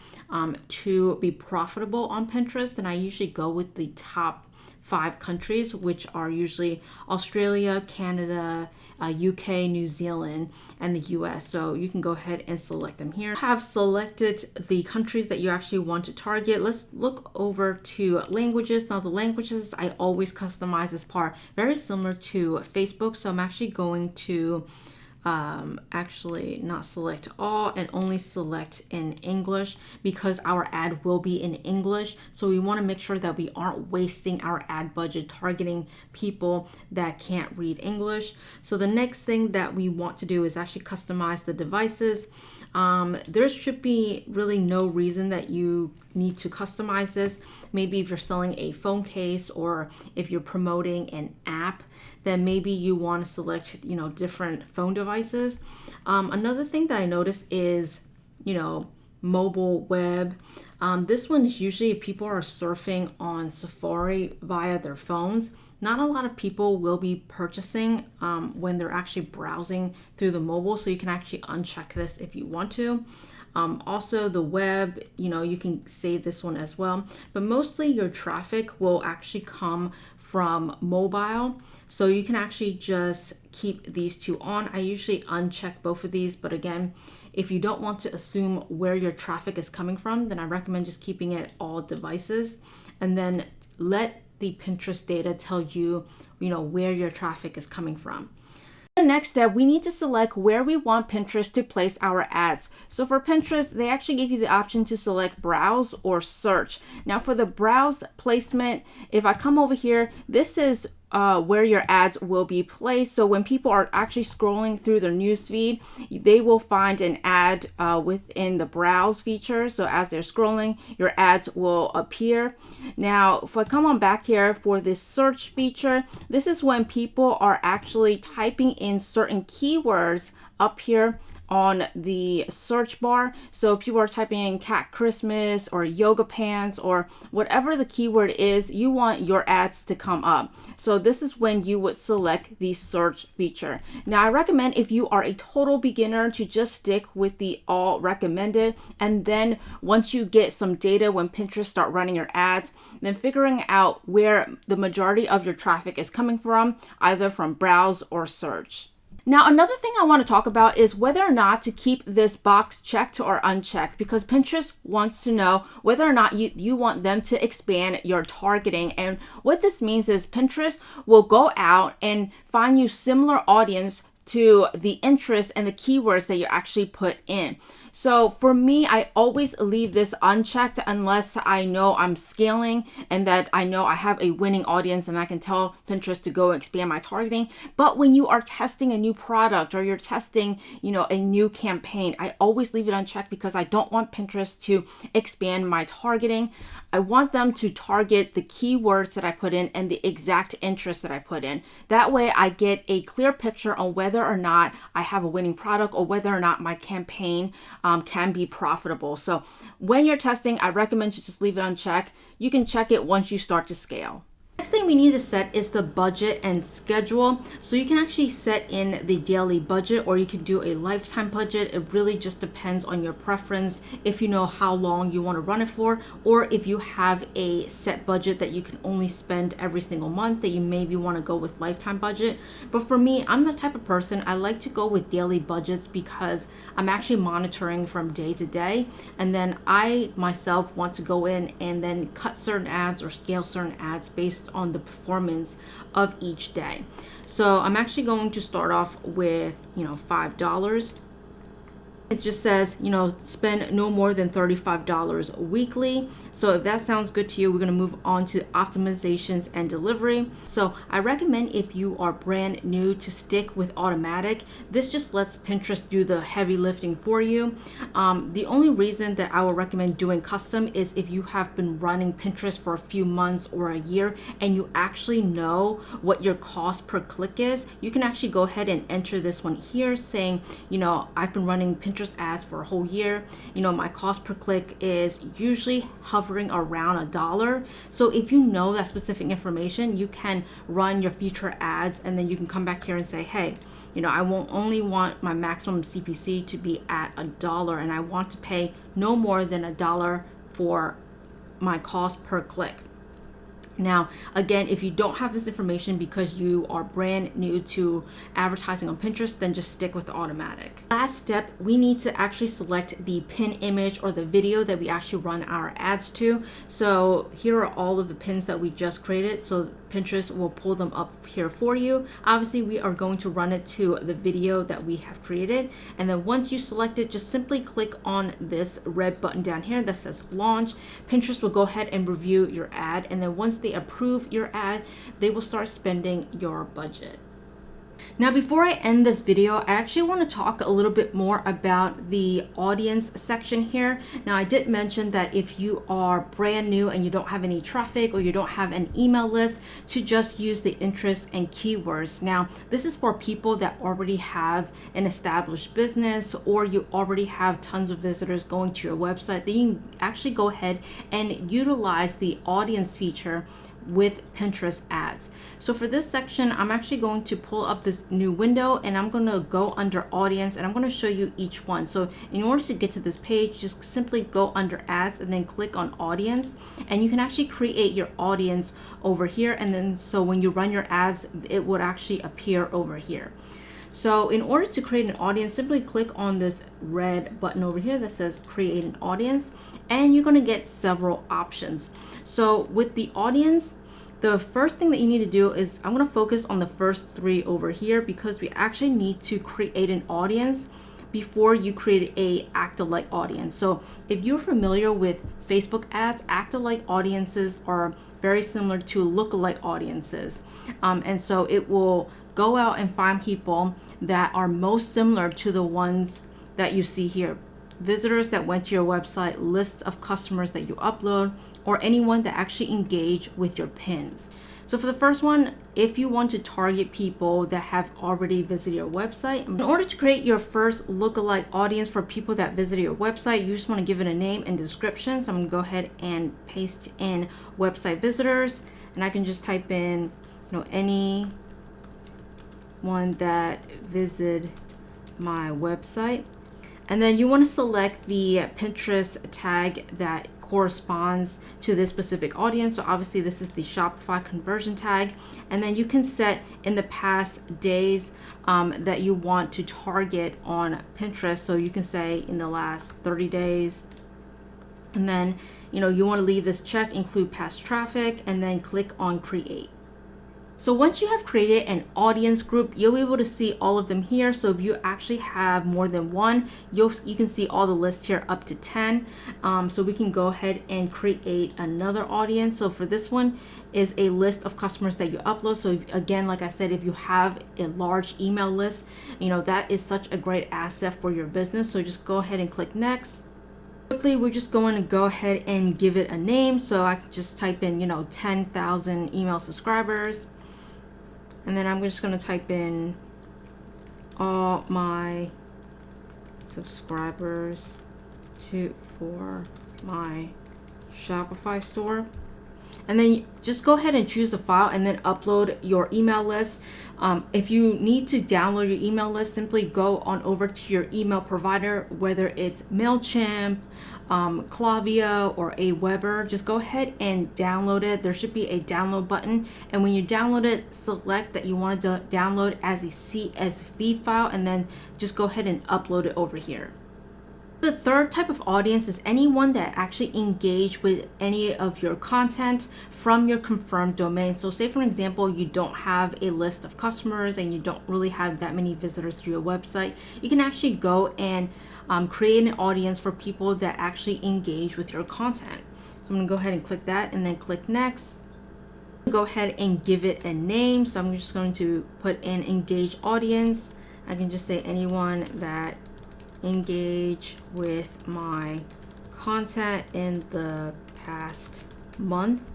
to be profitable on Pinterest, then I usually go with the top 5 countries, which are usually Australia, Canada, UK, New Zealand, and the US. So you can go ahead and select them here. Have selected the countries that you actually want to target. Let's look over to languages. Now the languages, I always customize this part very similar to Facebook. So I'm actually going to actually not select all and only select in English because our ad will be in English. So we want to make sure that we aren't wasting our ad budget targeting people that can't read English. So the next thing that we want to do is actually customize the devices. There should be really no reason that you need to customize this. Maybe if you're selling a phone case or if you're promoting an app, then maybe you want to select, different phone devices. Another thing that I noticed is, mobile web. This one is usually if people are surfing on Safari via their phones. Not a lot of people will be purchasing when they're actually browsing through the mobile. So you can actually uncheck this if you want to. Also the web, you can save this one as well. But mostly your traffic will actually come from mobile. So you can actually just keep these two on. I usually uncheck both of these, but again, if you don't want to assume where your traffic is coming from, then I recommend just keeping it all devices and then let the Pinterest data tell you, where your traffic is coming from. The next step, we need to select where we want Pinterest to place our ads. So for Pinterest, they actually give you the option to select browse or search. Now for the browse placement, if I come over here, this is where your ads will be placed. So when people are actually scrolling through their newsfeed, they will find an ad within the browse feature. So as they're scrolling, your ads will appear. Now, if I come on back here for this search feature, this is when people are actually typing in certain keywords up here on the search bar. So if people are typing in cat Christmas or yoga pants or whatever the keyword is, you want your ads to come up. So this is when you would select the search feature. Now I recommend if you are a total beginner to just stick with the all recommended, and then once you get some data when Pinterest start running your ads, then figuring out where the majority of your traffic is coming from, either from browse or search. Now, another thing I want to talk about is whether or not to keep this box checked or unchecked, because Pinterest wants to know whether or not you want them to expand your targeting. And what this means is Pinterest will go out and find you similar audience to the interest and the keywords that you actually put in. So for me, I always leave this unchecked unless I know I'm scaling and that I know I have a winning audience and I can tell Pinterest to go expand my targeting. But when you are testing a new product or you're testing, a new campaign, I always leave it unchecked because I don't want Pinterest to expand my targeting. I want them to target the keywords that I put in and the exact interest that I put in. That way I get a clear picture on whether or not I have a winning product or whether or not my campaign can be profitable. So when you're testing, I recommend you just leave it unchecked. You can check it once you start to scale. Next thing we need to set is the budget and schedule. So you can actually set in the daily budget or you can do a lifetime budget. It really just depends on your preference, if you know how long you want to run it for, or if you have a set budget that you can only spend every single month, that you maybe want to go with lifetime budget. But for me, I'm the type of person, I like to go with daily budgets because I'm actually monitoring from day to day. And then I myself want to go in and then cut certain ads or scale certain ads based on the performance of each day. So I'm actually going to start off with, $5. It just says, spend no more than $35 weekly. So if that sounds good to you, we're going to move on to optimizations and delivery. So I recommend if you are brand new to stick with automatic. This just lets Pinterest do the heavy lifting for you. The only reason that I would recommend doing custom is if you have been running Pinterest for a few months or a year and you actually know what your cost per click is. You can actually go ahead and enter this one here saying, I've been running Pinterest ads for a whole year. My cost per click is usually hovering around $1. So if you know that specific information, you can run your future ads and then you can come back here and say, hey, I won't only want my maximum CPC to be at $1 and I want to pay no more than $1 for my cost per click. Now, again, if you don't have this information because you are brand new to advertising on Pinterest, then just stick with the automatic. Last step, we need to actually select the pin image or the video that we actually run our ads to. So here are all of the pins that we just created. So Pinterest will pull them up here for you. Obviously, we are going to run it to the video that we have created. And then once you select it, just simply click on this red button down here that says launch. Pinterest will go ahead and review your ad. And then once they approve your ad, they will start spending your budget. Now, before I end this video, I actually want to talk a little bit more about the audience section here. Now, I did mention that if you are brand new and you don't have any traffic or you don't have an email list, to just use the interest and keywords. Now, this is for people that already have an established business or you already have tons of visitors going to your website. Then you can actually go ahead and utilize the audience feature with Pinterest ads. So for this section, I'm actually going to pull up this new window and I'm going to go under audience and I'm going to show you each one. So in order to get to this page, just simply go under ads and then click on audience, and you can actually create your audience over here. And then so when you run your ads, it would actually appear over here. So in order to create an audience, simply click on this red button over here that says create an audience, and you're going to get several options. So with the audience, the first thing that you need to do is I'm going to focus on the first three over here because we actually need to create an audience before you create a act-alike audience. So if you're familiar with Facebook ads, act-alike audiences are very similar to look-alike audiences. And so it will go out and find people that are most similar to the ones that you see here. Visitors that went to your website, list of customers that you upload, or anyone that actually engage with your pins. So for the first one, if you want to target people that have already visited your website, in order to create your first lookalike audience for people that visited your website, you just want to give it a name and description. So I'm going to go ahead and paste in website visitors, and I can just type in, any one that visited my website. And then you want to select the Pinterest tag that corresponds to this specific audience. So obviously this is the Shopify conversion tag. And then you can set in the past days that you want to target on Pinterest. So you can say in the last 30 days. And then, you want to leave this check, include past traffic, and then click on create. So once you have created an audience group, you'll be able to see all of them here. So if you actually have more than one, you can see all the lists here up to 10. So we can go ahead and create another audience. So for this one is a list of customers that you upload. So again, like I said, if you have a large email list, that is such a great asset for your business. So just go ahead and click next. Quickly, we're just going to go ahead and give it a name. So I can just type in, 10,000 email subscribers. And then I'm just going to type in all my subscribers for my Shopify store. And then just go ahead and choose a file and then upload your email list. If you need to download your email list, simply go on over to your email provider, whether it's MailChimp, Klaviyo, or Aweber. Just go ahead and download it. There should be a download button. And when you download it, select that you want to download as a CSV file, and then just go ahead and upload it over here. The third type of audience is anyone that actually engage with any of your content from your confirmed domain. So say for example, you don't have a list of customers and you don't really have that many visitors to your website. You can actually go and create an audience for people that actually engage with your content. So I'm gonna go ahead and click that and then click next. Go ahead and give it a name. So I'm just going to put in engage audience. I can just say anyone that engage with my content in the past month,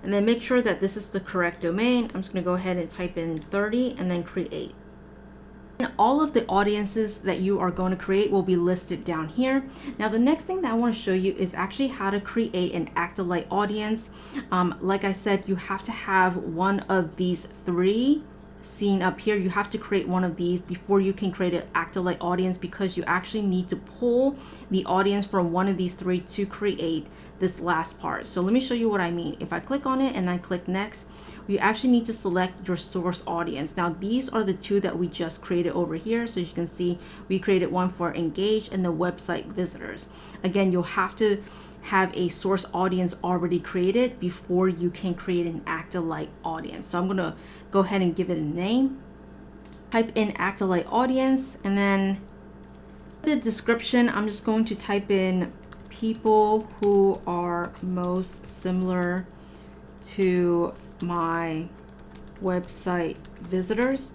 and then make sure that this is the correct domain. I'm just going to go ahead and type in 30 and then create. And all of the audiences that you are going to create will be listed down here. Now the next thing that I want to show you is actually how to create an Active-Like audience. Like I said, you have to have one of these three seen up here. You have to create one of these before you can create an Active-Like audience, because you actually need to pull the audience from one of these three to create this last part. So let me show you what I mean. If I click on it and I click next, you actually need to select your source audience. Now these are the two that we just created over here. So as you can see, we created one for engage and the website visitors. Again, you'll have to have a source audience already created before you can create an Active-Like audience. So I'm going to go ahead and give it a name. Type in Active-Like audience, and then the description, I'm just going to type in people who are most similar to my website visitors.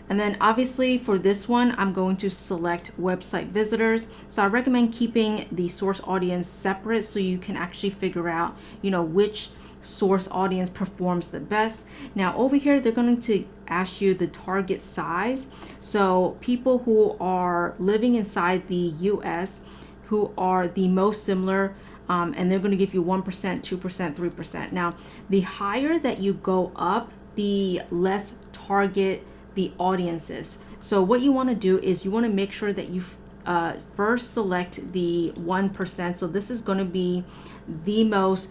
And then obviously for this one, I'm going to select website visitors. So I recommend keeping the source audience separate so you can actually figure out, which source audience performs the best. Now over here, they're going to ask you the target size. So people who are living inside the US, who are the most similar, and they're going to give you 1%, 2%, 3%. Now, the higher that you go up, the less target the audiences. So what you want to do is you want to make sure that you first select the 1%. So this is going to be the most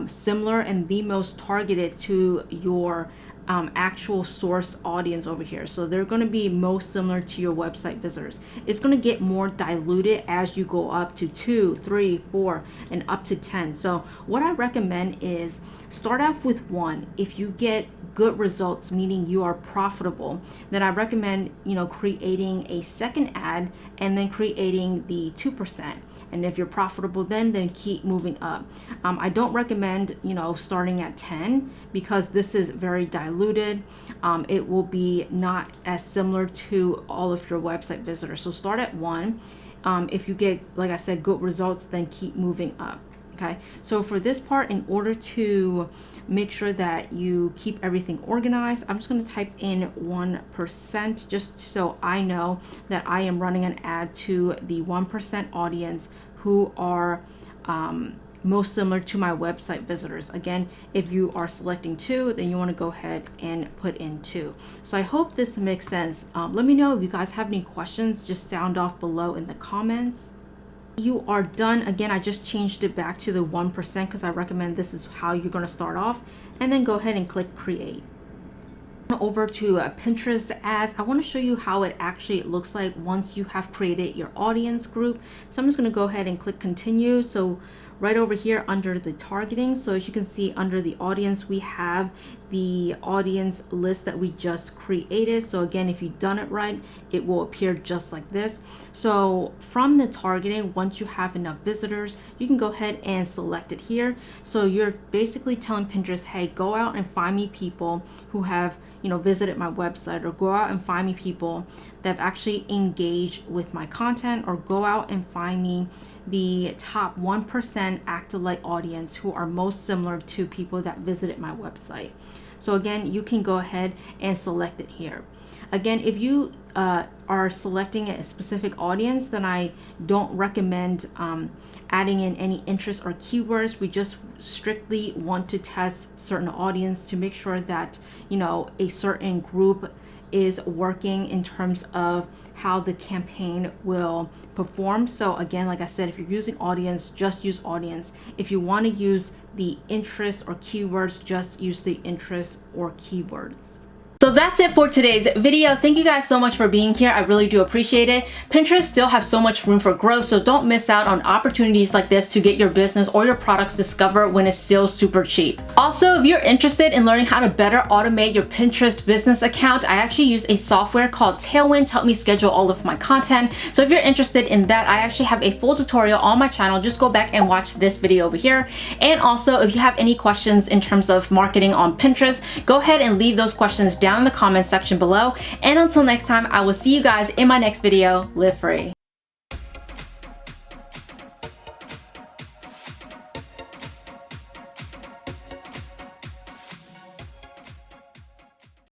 similar and the most targeted to your actual source audience over here. So they're going to be most similar to your website visitors. It's going to get more diluted as you go up to 2, 3, 4, and up to 10. So what I recommend is start off with 1. If you get good results, meaning you are profitable, then I recommend, creating a second ad and then creating the 2%. And if you're profitable, then keep moving up. I don't recommend, starting at 10, because this is very diluted. It will be not as similar to all of your website visitors. So start at 1. If you get, like I said, good results, then keep moving up. Okay. So for this part, in order to make sure that you keep everything organized, I'm just going to type in 1% just so I know that I am running an ad to the 1% audience who are most similar to my website visitors. Again, if you are selecting 2, then you want to go ahead and put in 2. So I hope this makes sense. Let me know if you guys have any questions. Just sound off below in the comments. You are done. Again, I just changed it back to the 1% because I recommend this is how you're going to start off, and then go ahead and click create. Over to Pinterest ads, I want to show you how it actually looks like once you have created your audience group. So I'm just going to go ahead and click continue. So right over here under the targeting. So as you can see under the audience, we have the audience list that we just created. So again, if you've done it right, it will appear just like this. So from the targeting, once you have enough visitors, you can go ahead and select it here. So you're basically telling Pinterest, hey, go out and find me people who have, visited my website, or go out and find me people that have actually engaged with my content, or go out and find me the top 1% active-like audience who are most similar to people that visited my website. So again, you can go ahead and select it here. Again, if you are selecting a specific audience, then I don't recommend adding in any interest or keywords. We just strictly want to test certain audience to make sure that, a certain group is working in terms of how the campaign will perform. So again, like I said, if you're using audience, just use audience. If you want to use the interest or keywords, just use the interest or keywords. So that's it for today's video. Thank you guys so much for being here. I really do appreciate it. Pinterest still has so much room for growth, so don't miss out on opportunities like this to get your business or your products discovered when it's still super cheap. Also, if you're interested in learning how to better automate your Pinterest business account, I actually use a software called Tailwind to help me schedule all of my content. So if you're interested in that, I actually have a full tutorial on my channel. Just go back and watch this video over here. And also, if you have any questions in terms of marketing on Pinterest, go ahead and leave those questions down in the comments section below. And until next time, I will see you guys in my next video. Live free.